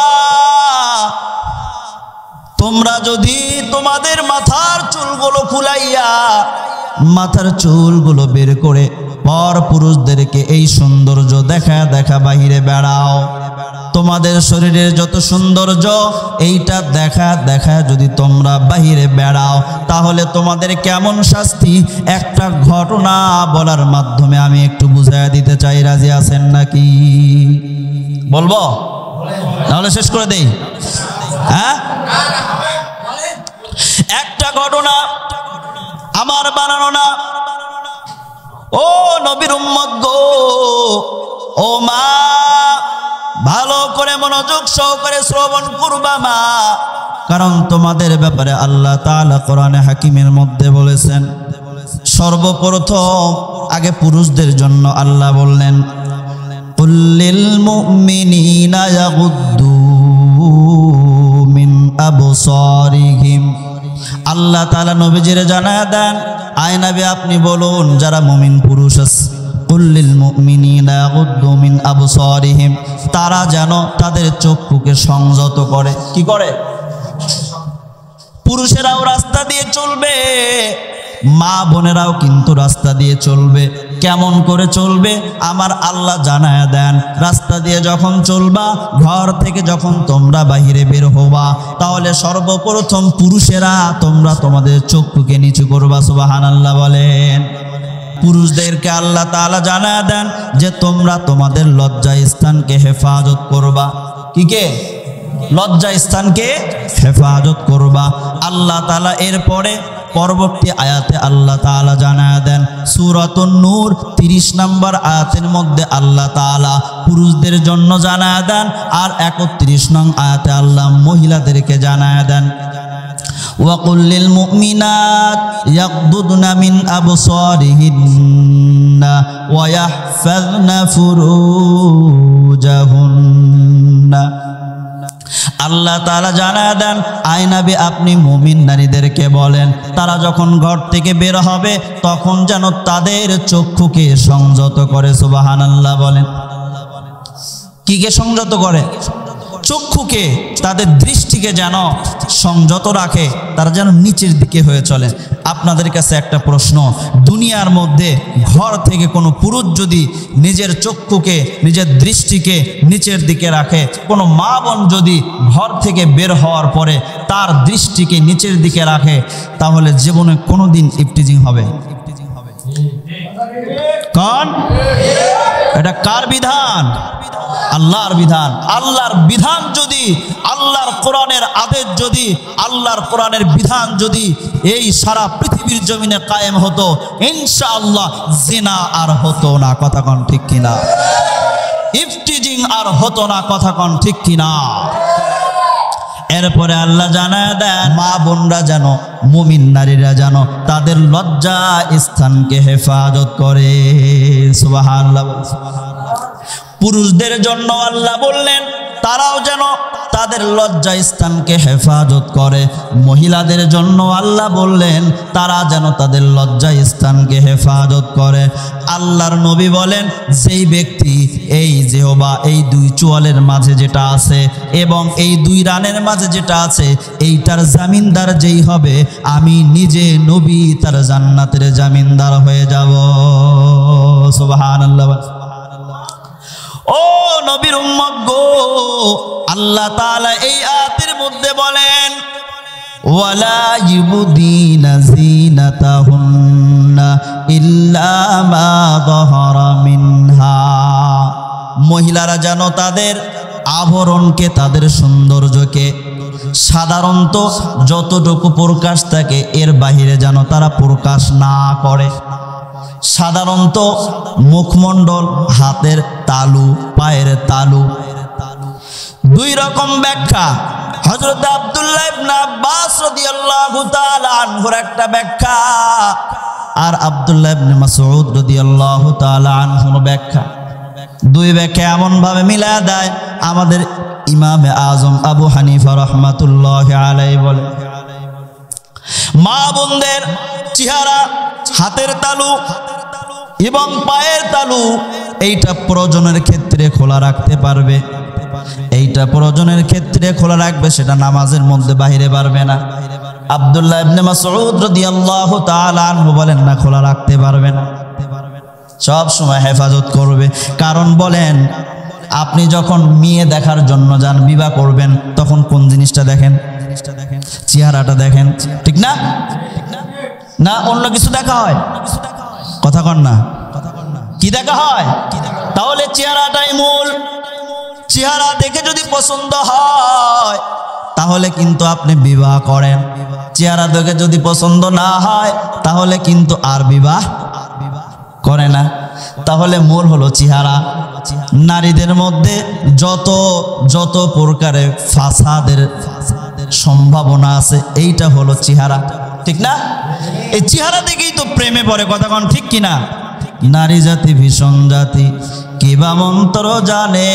তোমরা যদি তোমাদের মাথার চুলগুলো খুলাইয়া, মাথার চুলগুলো বের করে পর পুরুষদেরকে এই সৌন্দর্য দেখা বাহিরে বেড়াও, তোমাদের শরীরের যত সৌন্দর্য এইটা দেখা যদি তোমরা বাহিরে বেড়াও, তাহলে তোমাদের কেমন শাস্তি একটা ঘটনা বলার মাধ্যমে আমি একটু বুঝাইয়া দিতে চাই। রাজি আছেন নাকি? বলবো? তাহলে শেষ করে দেই। হ্যাঁ, একটা ঘটনা আমার বানানো না। ও নবীর উম্মত গো, ও মা, ভালো করে মনোযোগ সহকারে শ্রবণ করবা মা, কারণ তোমাদের ব্যাপারে আল্লাহ তাআলা কোরআনে হাকিমের মধ্যে বলেছেন। সর্বপ্রথম আগে পুরুষদের জন্য আল্লাহ বললেন, কুল্লিল মুমিনিনা ইয়াগুদ্দু মিন আবসারিহিম। আল্লাহ তাআলা নবীজিরে জানায়া দেন, আয় নবী আপনি বলুন যারা মুমিন পুরুষ আছে, কুল্লিল মুমিনিনা ইয়াগুদ্দু মিন আবসারিহিম, তারা যেন তাদের চক্ষুকে সংযত করে। কি করে? পুরুষেরাও রাস্তা দিয়ে চলবে, মা বোনেরাও কিন্তু রাস্তা দিয়ে চলবে। কেমন করে চলবে আমার আল্লাহ জানায়া দেন। রাস্তা দিয়ে যখন চলবা, ঘর থেকে যখন তোমরা বাহিরে বের হবা, তাহলে সর্বপ্রথম পুরুষেরা তোমরা তোমাদের চক্ষুকে নিচু করবা। সুবহানাল্লাহ বলেন। পুরুষদেরকে আল্লাহ তাআলা জানায়া দেন যে তোমরা তোমাদের লজ্জা স্থানকে হেফাজত করবা। কি কে? লজ্জা স্থানকে হেফাজত করবা। আল্লাহ তাআলা এরপরে পরবর্তী আয়াতে আল্লাহ তাআলা জানায়া দেন, সূরাতুন নূর 30 নম্বর আয়াতের মধ্যে আল্লাহ তাআলা পুরুষদের জন্য জানায়া দেন, আর 31 নং আয়াতে আল্লাহ মহিলাদেরকে জানায়া দেন, وَقُلْ لِلْمُؤْمِنَاتِ يَغْضُضْنَ مِنْ أَبْصَارِهِنَّ وَيَحْفَظْنَ فُرُوجَهُنَّ। আল্লাহ তাআলা জানায়া দেন, আয় নবী আপনি মুমিন নারীদেরকে বলেন তারা যখন ঘর থেকে বের হবে তখন যেন তাদের চক্ষুকে সংযত করে। সুবহানাল্লাহ বলেন। কি কে সংযত করে? চক্ষুকে, তাদের দৃষ্টিকে যেন সংযত রাখে, তারা যেন নিচের দিকে হয়ে চলে। আপনাদের কাছে একটা প্রশ্ন, দুনিয়ার মধ্যে ঘর থেকে কোনো পুরুষ যদি নিজের চক্ষুকে, নিজের দৃষ্টিকে নিচের দিকে রাখে, কোনো মা বোন যদি ঘর থেকে বের হওয়ার পরে তার দৃষ্টিকে নিচের দিকে রাখে, তাহলে জীবনে কোনোদিন ইফটিজিং হবে? কোন? এটা কার বিধান? আল্লাহর বিধান। আল্লাহর বিধান যদি, আল্লাহর কোরআনের আদেশ যদি, আল্লাহর কোরআনের বিধান যদি এই সারা পৃথিবীর জমিনে কায়েম হতো, ইনশাআল্লাহ জিনা আর হতো না। কথা কোন ঠিক কিনা? ইফতিজিং আর হতো না। কথা কোন ঠিক কিনা? এরপরে আল্লাহ জানায় দেন মা বোনরা যেন, মুমিন নারীরা যেন তাদের লজ্জা স্থানকে হেফাজত করে। সুবহানাল্লাহ। পুরুষদের জন্য আল্লাহ বললেন তারাও যেন তাদের লজ্জা স্থানকে হেফাজত করে। মহিলাদের জন্য আল্লাহ বললেন তারা যেন তাদের লজ্জা স্থানকে হেফাজত করে। আল্লাহর নবী বলেন, যেই ব্যক্তি এই জিহবা, এই দুই চোয়ালের মাঝে যেটা আছে এবং এই দুই রানের মাঝে যেটা আছে, এইটার জামিনদার যেই হবে, আমি নিজে নবী তার জান্নাতের জামিনদার হয়ে যাব। সুবহানাল্লাহ। ও নবীর উম্মত গো, আল্লাহ তাআলা এই আয়াতের মধ্যে বলেন, ওয়ালা ইবদিনা যিনাতাহুন্না ইল্লা মা যাহারা মিনহা। মহিলারা যেন তাদের আভরণকে, তাদের সৌন্দর্যকে সাধারণত যতটুকু প্রকাশ থাকে এর বাহিরে যেন তারা প্রকাশ না করে। সাধারণত মুখমণ্ডল, হাতের তালু, পায়ের তালু। দুই রকম ব্যাখ্যা। হযরত আব্দুল্লাহ ইবনে আব্বাস রাদিয়াল্লাহু তাআলা আনহুর একটা ব্যাখ্যা, আর আব্দুল্লাহ ইবনে মাসউদ রাদিয়াল্লাহু তাআলা আনহুর ব্যাখ্যা। দুই ব্যাখ্যা এমন ভাবে মিলায়া দেয়, আমাদের ইমামে আজম আবু হানিফা রাহমাতুল্লাহি আলাইহি বলে, মা বোনদের চেহারা, হাতের তালু এবং পায়ের তালু এইটা প্রয়োজনের ক্ষেত্রে খোলা রাখতে পারবে, এইটা প্রয়োজনের ক্ষেত্রে খোলা রাখবে, সেটা নামাজের মধ্যে বাহিরে পারবে না। আব্দুল্লাহ ইবনে মাসউদ রাদিয়াল্লাহু তাআলা আনহু বলেন না, খোলা রাখতে পারবে না, সব সময় হেফাজত করবে। কারণ বলেন, আপনি যখন মেয়ে দেখার জন্য যান, বিবাহ করবেন, তখন কোন জিনিসটা দেখেন? চেহারাটা দেখেন, ঠিক না? না অন্য কিছু দেখা হয়? কথা কন না, কি দেখা হয়? তাহলে চেহারাটাই মূল। চেহারা দেখে যদি পছন্দ হয় তাহলে কিন্তু আপনি বিবাহ করেন। চেহারা দেখে যদি পছন্দ না হয় তাহলে কিন্তু আর বিবাহ করে না। তাহলে মূল হলো চেহারা। নারীদের মধ্যে যত যত প্রকারের ফাসাদের সম্ভাবনা আছে, এইটা হলো চেহারা, ঠিক না? এই চেহারা দেখেই তো প্রেমে পড়ে। কথা কোন ঠিক কিনা? নারী জাতি ভীষণ জাতি, কিবা মন্ত্র জানে,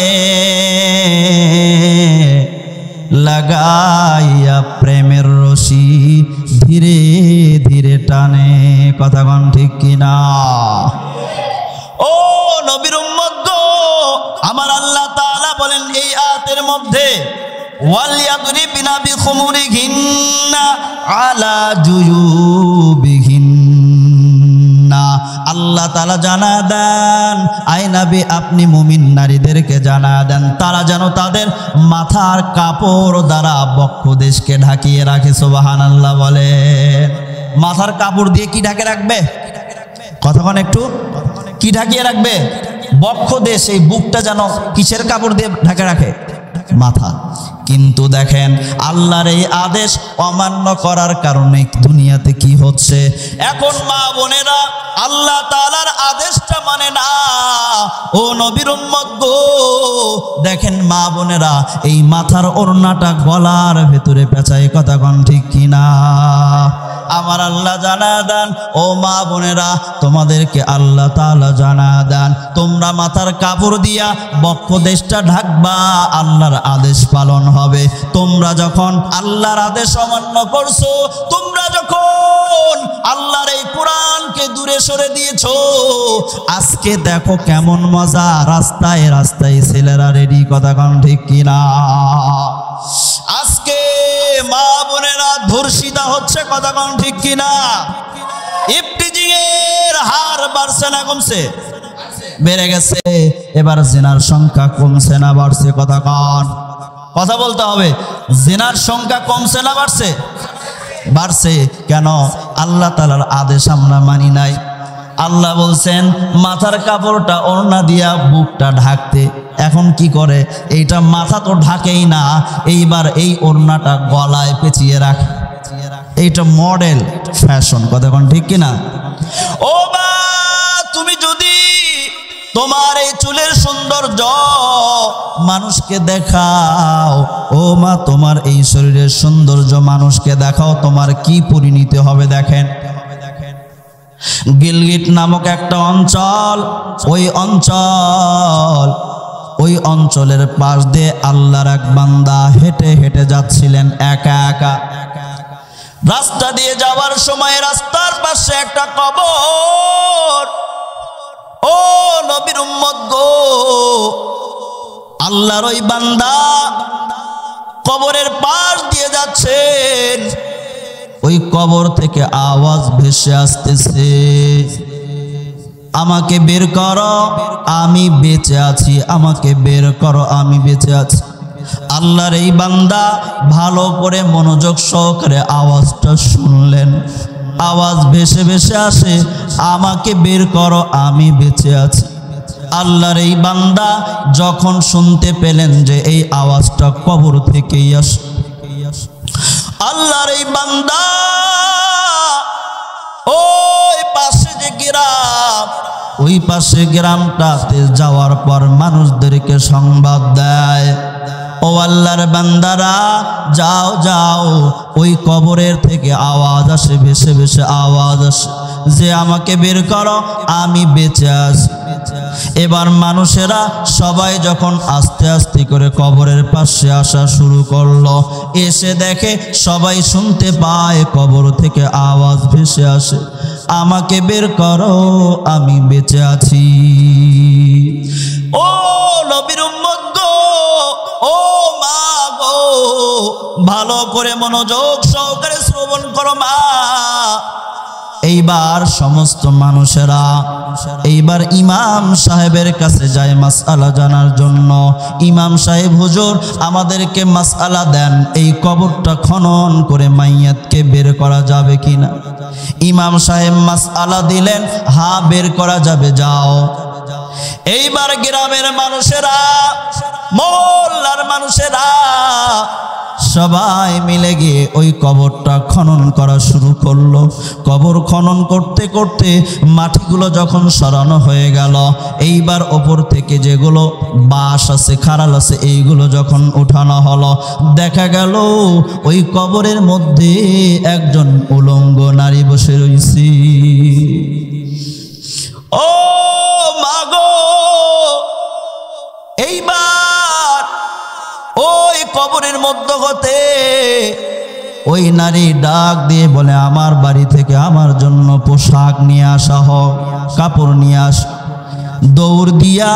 লাগাইয়া প্রেমের রশি ধীরে ধীরে টানে। কথা কোন ঠিক কিনা? ও নবীর উম্মত গো, আমার আল্লাহ তাআলা বলেন এই আয়াতের মধ্যে, ওয়ালিয়াদরিবিনা বিখুমুরিহিন্না আলা জুয়ুবিহিন্না। আল্লাহ তাআলা জানা দেন, আয় নবী আপনি মুমিন নারীদেরকে জানা দেন তারা যেন তাদের মাথার কাপড় দ্বারা বক্ষদেশকে ঢাকিয়ে রাখে। সুবহানাল্লাহ বলেন। মাথার কাপড় দিয়ে কি ঢাকে রাখবে? কতক্ষণ একটু কি ঢাকিয়ে রাখবে? বক্ষদেশ, এই বুকটা যেন কিসের কাপড় দিয়ে ঢাকে রাখে? মাথা। কিন্তু দেখেন আল্লাহর এই আদেশ অমান্য করার কারণে দুনিয়াতে কি হচ্ছে, এখন মা বোনেরা আল্লাহ তাআলার আদেশটা মানে না। ও নবীর উম্মত গো, দেখেন মা বোনেরা এই মাথার ওড়নাটা গলার ভেতরে পেঁচায়, কথা কোন ঠিক কিনা? আমার আল্লাহ জানা দেন, ও মা বোনেরা তোমাদেরকে আল্লাহ তাআলা জানা দেন, তোমরা মাথার কাপড় দিয়া বক্ষদেশটা ঢাকবা, আল্লাহর আদেশ পালন হবে। তোমরা যখন আল্লাহর আদেশ অমান্য করছো, তোমরা যখন আল্লাহর এই কোরআনকে দূরে সরে দিয়েছো, আজকে দেখো কেমন মজা, রাস্তায় রাস্তায় ছেলেরা রেডি, কথা কোন ঠিক কিনা? আজকে মা বোনেরা ধর্ষিতা হচ্ছে, কথা কোন ঠিক কিনা? ইফটিজিং এর হার বাড়ছে না কমছে? বেড়ে গেছে। এবার জিনার সংখ্যা কমছে না বাড়ছে? কথা কোন, কথা বলতে হবে। জিনার সংখ্যা কমছে না বাড়ছে? বাড়ছে। কেন? আল্লাহ তাআলার আদেশ আমরা মানি নাই। আল্লাহ বলছেন মাথার কাপড়টা ওড়না দিয়া বুকটা ঢাকতে, এখন কি করে? এইটা মাথা তো ঢাকেই না, এইবার এই ওড়নাটা গলায় পেঁচিয়ে রাখে। এইটা মডেল ফ্যাশন, কথা কোন ঠিক কিনা? ও মা, তুমি যদি তোমার এই চুলের সৌন্দর্য মানুষকে দেখাও, ও মা তোমার এই শরীরের সৌন্দর্য মানুষকে দেখাও, তোমার কি পরিণতি হবে দেখেন। গিলগিট নামক একটা অঞ্চল, ওই অঞ্চলের পাশ দিয়ে আল্লাহর এক বান্দা হেঁটে হেঁটে যাচ্ছিলেন একা একা। রাস্তা দিয়ে যাওয়ার সময় রাস্তার পাশে একটা কবর। ও নবীর উম্মত গো, আল্লাহর ওই বান্দা কবরের পাশ দিয়ে যাচ্ছেন, ওই কবর থেকে আওয়াজ ভেসে আসতেছে, আমাকে বের করো আমি বেঁচে আছি, আমাকে বের করো আমি বেঁচে আছি। আল্লাহর এই বান্দা ভালো করে মনোযোগ সহকারে আওয়াজটা শুনলেন। আওয়াজ ভেসে ভেসে আসে, আমাকে বের করো আমি বেঁচে আছি। আল্লাহর এই বান্দা যখন শুনতে পেলেন যে এই আওয়াজটা কবর থেকেই আসে, আল্লাহর এই বান্দা ওই পাশে যে গ্রাম, ওই পাশে গ্রামটাতে যাওয়ার পর মানুষদেরকে সংবাদ দেয়, ও আল্লাহর বান্দারা যাও যাও, ওই কবরের থেকে আওয়াজ আসে, ভেসে ভেসে আওয়াজ আসে যে আমাকে বের করো আমি বেঁচে আছি। এবার মানুষেরা সবাই যখন আস্তে আস্তে করে কবরের পাশে আসা শুরু করলো, এসে দেখে সবাই শুনতে পায় কবর থেকে আওয়াজ ভেসে আসে, আমাকে বের করো আমি বেঁচে আছি। ও নবীর উম্মত গো, ও মা গো, ভালো করে মনোযোগ সহকারে শ্রবণ করো মা। এইবার সমস্ত মানুষেরা এইবার ইমাম সাহেবের কাছে যায় মাসআলা জানার জন্য। ইমাম সাহেব হুজুর আমাদেরকে মাসআলা দেন, এই কবরটা খনন করে মাইয়াতকে বের করা যাবে কিনা? ইমাম সাহেব মাসআলা দিলেন, হ্যাঁ বের করা যাবে, যাও। এইবার গ্রামের মানুষেরা, মহল্লার মানুষেরা সবাই মিলে গিয়ে ওই কবরটা খনন করা শুরু করলো। কবর খনন করতে করতে মাটিগুলো যখন সরানো হয়ে গেল, এইবার ওপর থেকে যেগুলো বাঁশ আছে, খাড়াল আছে, এইগুলো যখন উঠানো হলো, দেখা গেল ওই কবরের মধ্যে একজন উলঙ্গ নারী বসে রয়েছে। ও মাগো, এইবার ওই কবরের মধ্যে হতে ওই নারী ডাক দিয়ে বলে, আমার বাড়ি থেকে আমার জন্য পোশাক নিয়ে আসা হোক, কাপড় নিয়ে আস। দৌড় দিয়া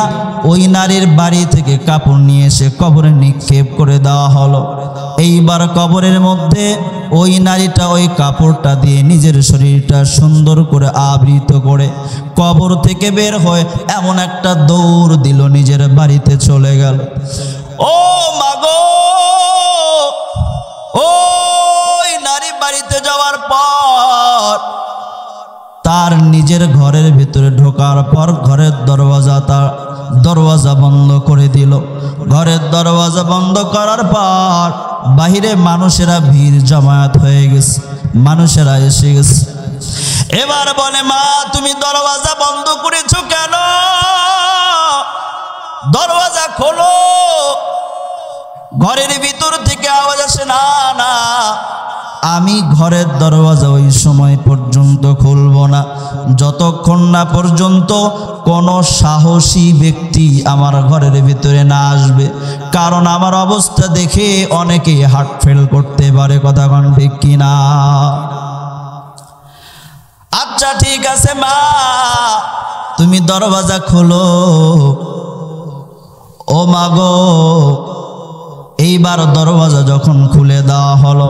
ওই নারীর বাড়ি থেকে কাপড় নিয়ে এসে কবরে নিক্ষেপ করে দেওয়া হলো। এইবার কবরের মধ্যে ওই নারীটা ওই কাপড়টা দিয়ে নিজের শরীরটা সুন্দর করে আবৃত করে কবর থেকে বের হয়ে এমন একটা দৌড় দিল, নিজের বাড়িতে চলে গেল। ও মাগো, ওই নারী বাড়িতে যাওয়ার পর তার নিজের ঘরের ভিতরে ঢোকার পর ঘরের দরওয়াজা বন্ধ করে দিল। ঘরের দরওয়াজা বন্ধ করার পর বাহিরে মানুষেরা ভিড় জমায়েত হয়ে গেছে, মানুষেরা এসে গেছে। এবার বলে, মা তুমি দরওয়াজা বন্ধ করেছো কেন? দরওয়াজা খোলো। ঘরের ভিতর থেকে আওয়াজ আসে, না না, আমি ঘরের দরওয়াজা ওই সময় পর্যন্ত খুলব না যতক্ষণ না পর্যন্ত কোনো সাহসী ব্যক্তি আমার ঘরের ভিতরে না আসবে, কারণ আমার অবস্থা দেখে অনেকেই হার্ট ফেল করতে পারে। কথা কোন ঠিক কিনা? আচ্ছা ঠিক আছে মা, তুমি দরওয়াজা খোলো। ও মাগো, এইবার দরওয়াজা যখন খুলে দেওয়া হলো,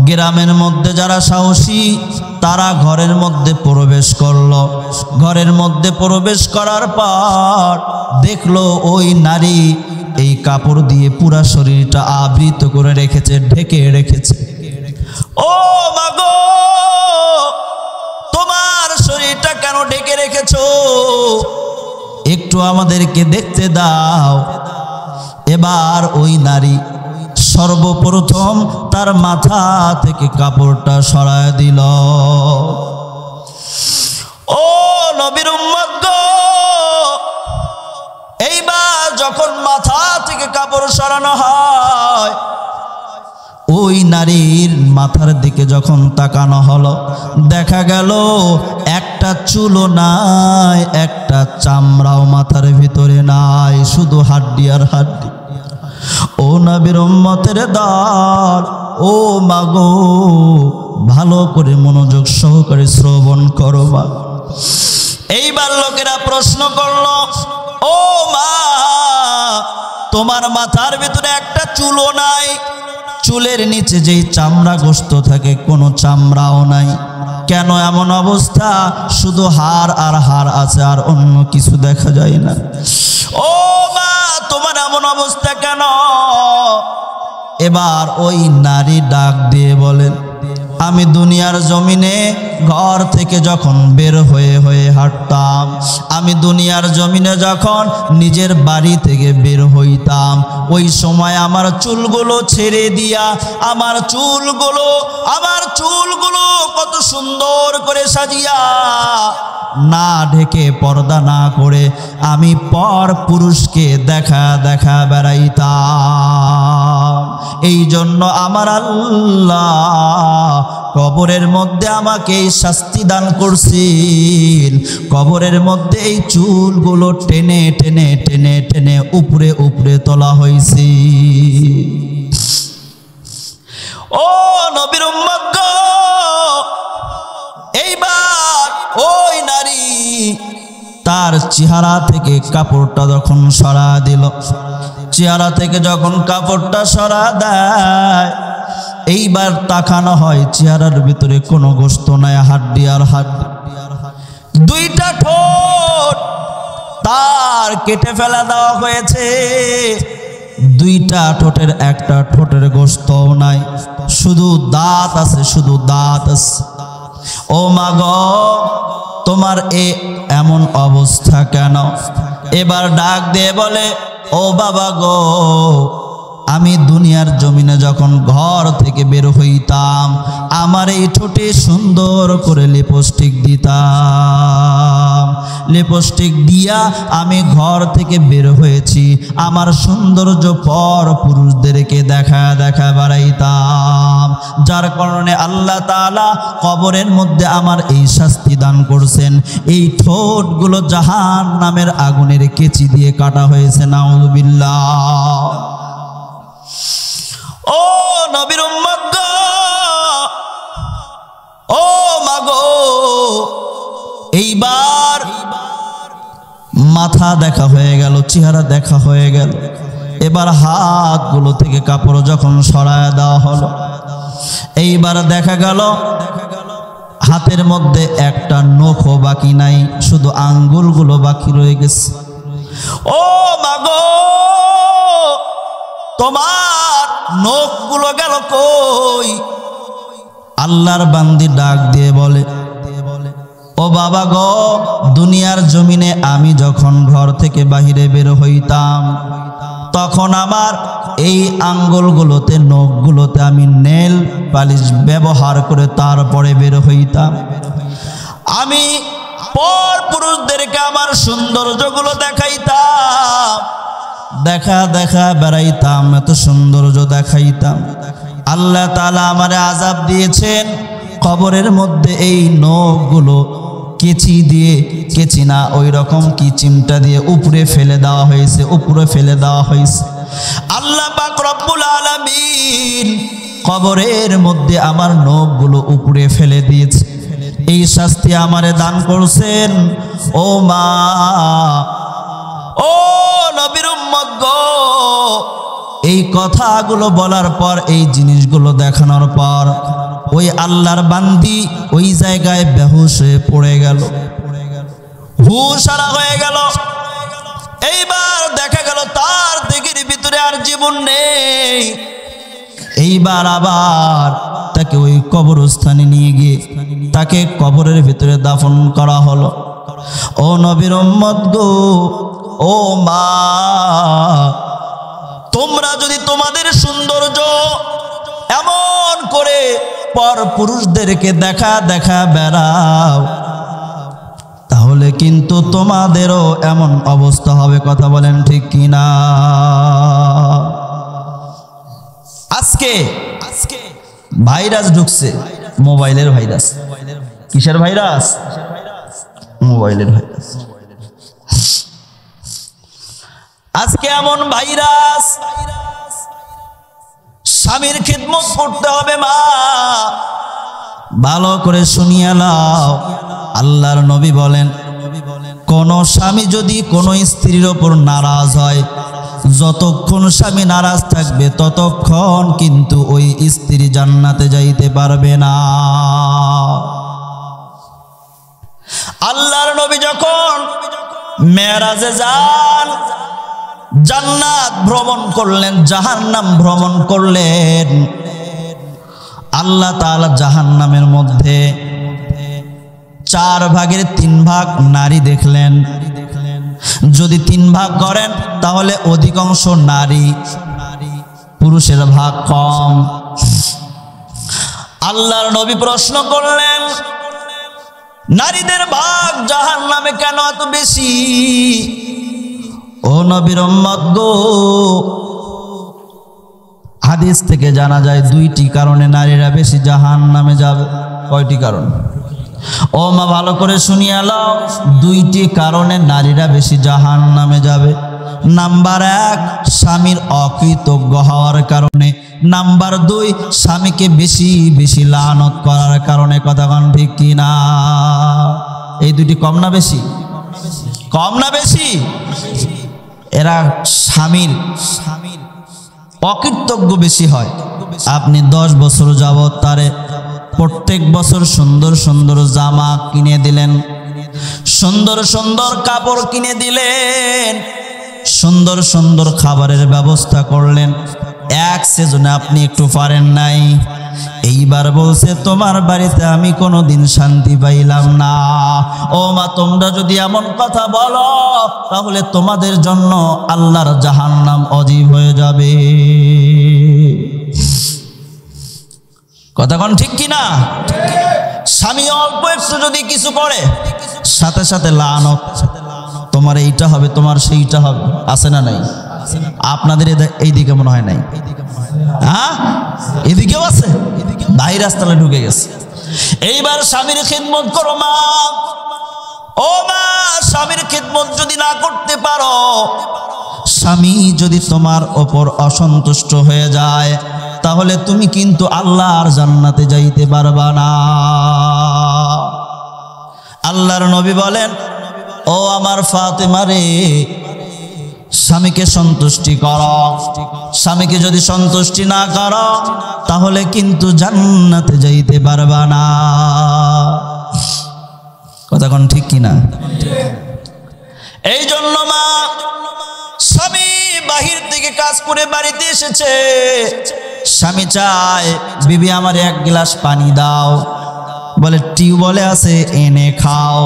গ্রামের মধ্যে যারা সাহসী তারা ঘরের মধ্যে প্রবেশ করলো। ঘরের মধ্যে প্রবেশ করার পর দেখলো ওই নারী এই কাপড় দিয়ে পুরা শরীরটা আবৃত করে রেখেছে, ঢেকে রেখেছে। ও মাগো, তোমার শরীরটা কেন ঢেকে রেখেছো? একটু আমাদেরকে দেখতে দাও। এবার ওই নারী সর্বপ্রথম তার মাথা থেকে কাপড়টা সরায় দিল। ও নবীর উম্মত গো, এইবার যখন মাথা থেকে কাপড় সরানো হয়, ওই নারীর মাথার দিকে যখন তাকানো হলো, দেখা গেল একটা চুলও নাই, একটা চামড়াও মাথার ভিতরে নাই, শুধু হাড্ডি আর হাড্ডি। ও নবীর উম্মতের দল, ও মাগো, ভালো করে মনোযোগ সহকারে শ্রবণ করো মা। এইবার লোকেরা প্রশ্ন করলো, ও মা, তোমার মাথার ভিতরে একটা চুলও নাই, চুলের নিচে যেই চামড়া গোস্ত থাকে কোনো চামড়াও নাই, কেন এমন অবস্থা? শুধু হাড় আর হাড় আছে, আর অন্য কিছু দেখা যায় না। ও মা, তোমার এমন অবস্থা কেন? এবার ওই নারী ডাক দিয়ে বলেন, আমি দুনিয়ার জমিনে ঘর থেকে যখন বের হয়ে হাঁটতাম, আমি দুনিয়ার জমিনে যখন নিজের বাড়ি থেকে বের হইতাম, ওই সময় আমার চুলগুলো ছেড়ে দিয়া আমার চুলগুলো কত সুন্দর করে সাজিয়া না ঢেকে পর্দা না করে আমি পর পুরুষকে দেখা বেড়াইতাম। এই জন্য আমার আল্লাহ কবরের মধ্যে আমাকে এই শাস্তি দান করছেন। কবরের মধ্যে এই চুলগুলো টেনে টেনে টেনে টেনে উপরে তোলা হয়েছে। ও নবীর উম্মত গো, এইবার ওই নারী তার চেহারা থেকে কাপড়টা যখন সরা দিল, চেহারা থেকে যখন কাপড়টা সরা দেয়, এইবার তাকানো হয় চেহারার ভিতরে কোনো গোস্ত নাই, হাড্ডি আর হাড্ডি। দুইটা ঠোঁট তার কেটে ফেলা দেওয়া হয়েছে, দুইটা ঠোঁটের একটা ঠোঁটের গোস্তও নাই, শুধু দাঁত আছে, শুধু দাঁত আছে। ও মা গো, তোমার এমন অবস্থা কেন? এবার ডাক দিয়ে বলে, ও বাবা গো, আমি দুনিয়ার জমিনে যখন ঘর থেকে বের হইতাম, আমার এই ঠোঁটে সুন্দর করে লিপস্টিক দিতাম, লিপস্টিক দিয়া আমি ঘর থেকে বের হয়েছি, আমার সৌন্দর্য পর পুরুষদেরকে দেখা বাড়াইতাম, যার কারণে আল্লাহ তাআলা কবরের মধ্যে আমার এই শাস্তি দান করছেন। এই ঠোঁটগুলো জাহান্নামের আগুনের কেচি দিয়ে কাটা হয়েছে, নাউযুবিল্লাহ। ও নবীর উম্মত গো, ও মাগো, এইবার মাথা দেখা হয়ে গেল, চেহারা দেখা হয়ে গেল। এবার হাতগুলো থেকে কাপড় যখন সরায় দেওয়া হলো, এইবার দেখা গেল হাতের মধ্যে একটা নখও বাকি নাই, শুধু আঙ্গুলগুলো বাকি রয়ে গেছে। ও মাগো, তোমার নখগুলো গেল কই? আল্লাহর বান্দি ডাক দিয়ে বলে, ও বাবা গো, দুনিয়ার জমিনে আমি যখন ঘর থেকে বাহিরে বের হইতাম, তখন আমার এই আঙ্গুলগুলোতে, নখগুলোতে আমি নেল পালিশ ব্যবহার করে তারপরে বের হইতাম। আমি পর পুরুষদেরকে আমার সৌন্দর্যগুলো দেখাইতাম, দেখা দেখা বেড়াইতাম, এত সৌন্দর্য দেখাইতাম। আল্লাহ তাআলা আমারে আযাব দিয়েছেন, কবরের মধ্যে এই নখগুলো কেচি দিয়ে, কেচি না, ওই রকম কি চিমটা দিয়ে উপরে ফেলে দেওয়া হয়েছে, উপরে ফেলে দেওয়া হয়েছে। আল্লাহ পাক রব্বুল আলামিন কবরের মধ্যে আমার নখগুলো উপরে ফেলে দিয়েছে। এই শাস্তি আমারে দান করছেন। ও মা, ও নবীর উম্মত গো, এই কথাগুলো বলার পর, এই জিনিসগুলো দেখানোর পর ওই আল্লাহর বান্দি ওই জায়গায় বেহুশ হয়ে পড়ে গেল, হুশ হারা হয়ে গেল। এইবার দেখা গেল তার দিকের ভিতরে আর জীবন নেই। এইবার আবার তাকে ওই কবরস্থানে নিয়ে গিয়ে তাকে কবরের ভিতরে দাফন করা হলো। ও নবীর উম্মত গো, ও মা, তোমরা যদি তোমাদের সৌন্দর্য এমন করে পর পুরুষদেরকে দেখা দেখা বেড়াও, তাহলে কিন্তু তোমাদেরও এমন অবস্থা হবে। কথা বলেন ঠিক কিনা? আজকে ভাইরাস ঢুকছে, মোবাইলের ভাইরাস। কিসের ভাইরাস? মোবাইলের ভাইরাস। আজকে এমন ভাইরাস, স্বামীর খিদমত করতে হবে। মা, ভালো করে শুনিয়ে নাও। আল্লাহর নবী বলেন, কোন স্বামী যদি কোনো স্ত্রীর ওপর নারাজ হয়, যতক্ষণ স্বামী নারাজ থাকবে ততক্ষণ কিন্তু ওই স্ত্রী জান্নাতে যাইতে পারবে না। আল্লাহর নবী যখন মেরাজে যান, জান্নাত ভ্রমণ করলেন, জাহান্নাম ভ্রমণ করলেন। আল্লাহ তাআলা জাহান্নামের মধ্যে 4 ভাগের 3 ভাগ নারী দেখলেন। যদি 3 ভাগ করেন তাহলে অধিকাংশ নারী, পুরুষের ভাগ কম। আল্লাহর নবী প্রশ্ন করলেন, নারীদের ভাগ জাহান্নামে কেন এত বেশি? ও নবীর উম্মত গো, হাদিস থেকে জানা যায় 2টি কারণে নারীরা বেশি জাহান্নামে যাবে। কয়টি কারণ? ও মা, ভালো করে শুনিয়ে নাও। 2টি কারণে নারীরা বেশি জাহান্নামে যাবে। নাম্বার 1, স্বামীর অকৃতজ্ঞ হওয়ার কারণে। নাম্বার 2, স্বামীকে বেশি বেশি লানত করার কারণে। কথা কোন ঠিক কিনা? এই 2টি কম না বেশি? কম না বেশি? এরা স্বামীর অকৃতজ্ঞ বেশি হয়। আপনি 10 বছর যাবত তারে প্রত্যেক বছর সুন্দর সুন্দর জামা কিনে দিলেন, সুন্দর সুন্দর কাপড় কিনে দিলেন, সুন্দর সুন্দর খাবারের ব্যবস্থা করলেন, এক সেজনে আপনি একটু পারেন নাই। এইবার বলছে, তোমার বাড়িতে আমি কোনোদিন শান্তি পাইলাম না। ও মা, তোমরা যদি এমন কথা বলো তাহলে তোমাদের জন্য আল্লাহর জাহান্নাম অজীব হয়ে যাবে। কথা কোন ঠিক কিনা? স্বামী অল্প একটু যদি কিছু করে, সাথে সাথে লানত, তোমার এইটা হবে, তোমার সেইটা হবে। আছে না নাই? আপনাদের এইদিকে মনে হয় নাই? হ্যাঁ, এদিকেও আছে। ভাইরাস তাহলে ঢুকে গেছে। এইবার স্বামীর খিদমত করো মা। ও মা, স্বামীর খিদমত যদি না করতে পারো, স্বামী যদি তোমার ওপর অসন্তুষ্ট হয়ে যায়, তাহলে তুমি কিন্তু আল্লাহর জান্নাতে যাইতে পারবা না। আল্লাহর নবী বলেন, ও ও আমার ফাতেমা রে, স্বামীকে সন্তুষ্টি করো। স্বামীকে যদি সন্তুষ্টি না করো তাহলে কিন্তু জান্নাতে যাইতে পারবা না। কথা কোন ঠিক কিনা? এই জন্য মা, স্বামী বাহির থেকে কাজ করে বাড়িতে এসেছে, স্বামী চায় বিবি আমার এক গ্লাস পানি দাও, বলে টিউবওয়েলে আছে এনে খাও,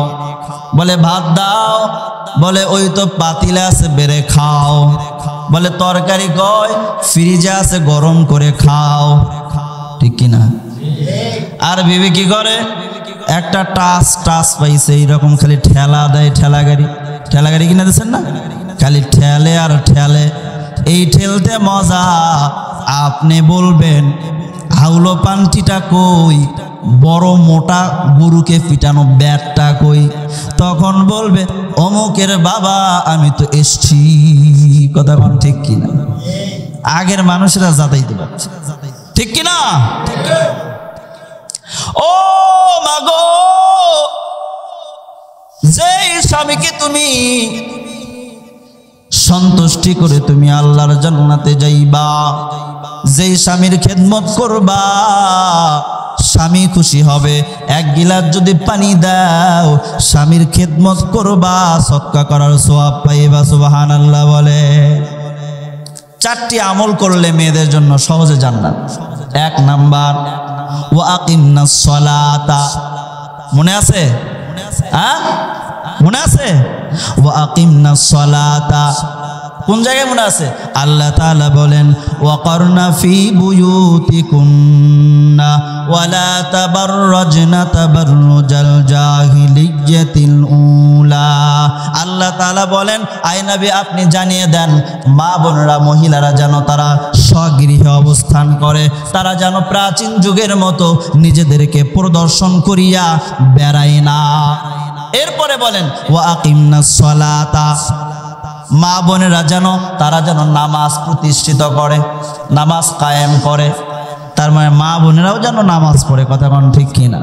বলে ভাত দাও, বলে ওই তো পাতিলে আছে বেড়ে খাও, বলে তরকারি কয় ফ্রিজে আছে গরম করে খাও, ঠিক কিনা? আর বিবি কি করে? একটা টাচ পাইছে এইরকম, খালি ঠেলা দেয়, ঠেলা গাড়ি কিনে দিচ্ছেন না, খালি ঠেলে আর ঠেলে। এই ঠেলতে মজা। আপনি বলবেন হাউলো পান্টিটা কই, বড় মোটা গরুকে পিটানো ব্যাটটা কই, তখন বলবে অমুকের বাবা আমি তো এসছি। কথা কোন ঠিক কিনা? আগের মানুষেরা যাতাইতে পারছে, ঠিক কিনা? ও মাগো, যেই স্বামীকে তুমি সন্তুষ্টি করে তুমি আল্লাহর জান্নাতে যাইবা, যেই স্বামীর খেদমত করবা স্বামী খুশি হবে। এক গিলাস যদি পানি দাও, স্বামীর খেদমত করবা, সদকা করার সওয়াব পাইবা। সুবহানাল্লাহ বলে। 4টি আমল করলে মেয়েদের জন্য সহজে জান্নাত। 1 নাম্বার, ওয়া আকিমনাস সালাতা। মনে আছে? হ্যাঁ, মনে আছে? ওয়া আকিমনাস সালাতা কোন জায়গায় মনে আছে? আল্লাহ তাআলা বলেন ওয়াকারনা ফি বুয়ুতিকুন্না ওয়ালা তাবাররাজনা তাবাররুজাল জাহিলিয়্যাতিল উলা। আল্লাহ তাআলা বলেন আয় নবী আপনি জানিয়ে দেন মা বোনেরা, মহিলারা যেন তারা স্বগৃহে অবস্থান করে, তারা যেন প্রাচীন যুগের মতো নিজেদেরকে প্রদর্শন করিয়া বেড়ায় না। এরপরে বলেন ওয়া আকিমনাস সালাতা, মা বোনেরা যেন তারা যেন নামাজ প্রতিষ্ঠিত করে, নামাজ কায়েম করে। তার মানে মা বোনেরাও যেন নামাজ পড়ে। কথা কোন ঠিক কিনা?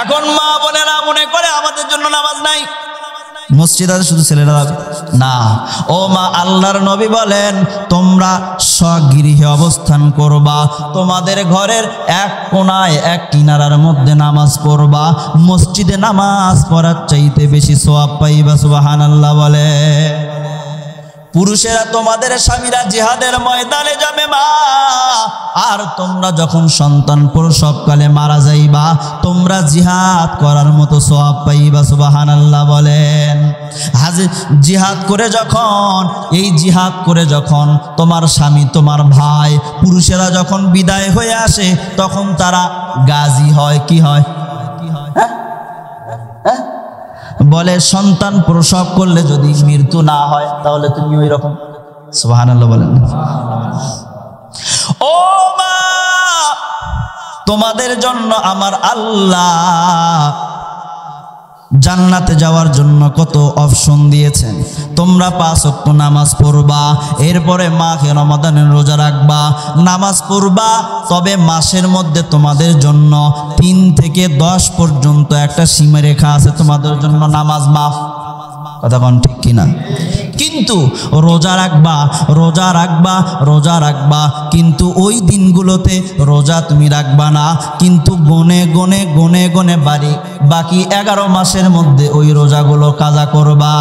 এখন মা বোনেরা মনে করে আমাদের জন্য নামাজ নাই, মসজিদ আছে শুধু ছেলেরা যাবে না। ও মা, আল্লাহর নবী বলেন তোমরা স্বগৃহে অবস্থান করবা, তোমাদের ঘরের এক কোনায় এক কিনারার মধ্যে নামাজ পড়বা, মসজিদে নামাজ পড়ার চাইতে বেশি সওয়াব পাইবা। সুবহানাল্লাহ বলে। পুরুষেরা তোমাদের স্বামীরা জিহাদের ময়দানে যাবে মা, আর তোমরা যখন সন্তান প্রসবকালে মারা যাইবা তোমরা জিহাদ করার মতো সওয়াব পাইবা। সুবহানাল্লাহ বলেন। জিহাদ করে যখন, এই জিহাদ করে যখন তোমার স্বামী তোমার ভাই পুরুষেরা যখন বিদায় হয়ে আসে তখন তারা গাজী হয়। কি হয়? বলে সন্তান প্রসব করলে যদি মৃত্যু না হয় তাহলে তুমি ওই রকম। সুবহানাল্লাহ বলেন। ও মা, তোমাদের জন্য আমার আল্লাহ জান্নাতে যাওয়ার জন্য কত অপশন দিয়েছেন। তোমরা 5 ওয়াক্ত নামাজ পড়বা, এরপরে মাহে রমাদানের রোজা রাখবা, নামাজ পড়বা, তবে মাসের মধ্যে তোমাদের জন্য 3 থেকে 10 পর্যন্ত একটা সীমারেখা আছে, তোমাদের জন্য নামাজ মাফ। কথা কোন ঠিক কিনা? কিন্তু রোজা রাখবা, রোজা রাখবা, রোজা রাখবা, কিন্তু ওই দিনগুলোতে রোজা তুমি রাখবা না, কিন্তু গনে গনে গনে গনে বাকি 11 মাসের মধ্যে ওই রোজাগুলো কাজা করবা।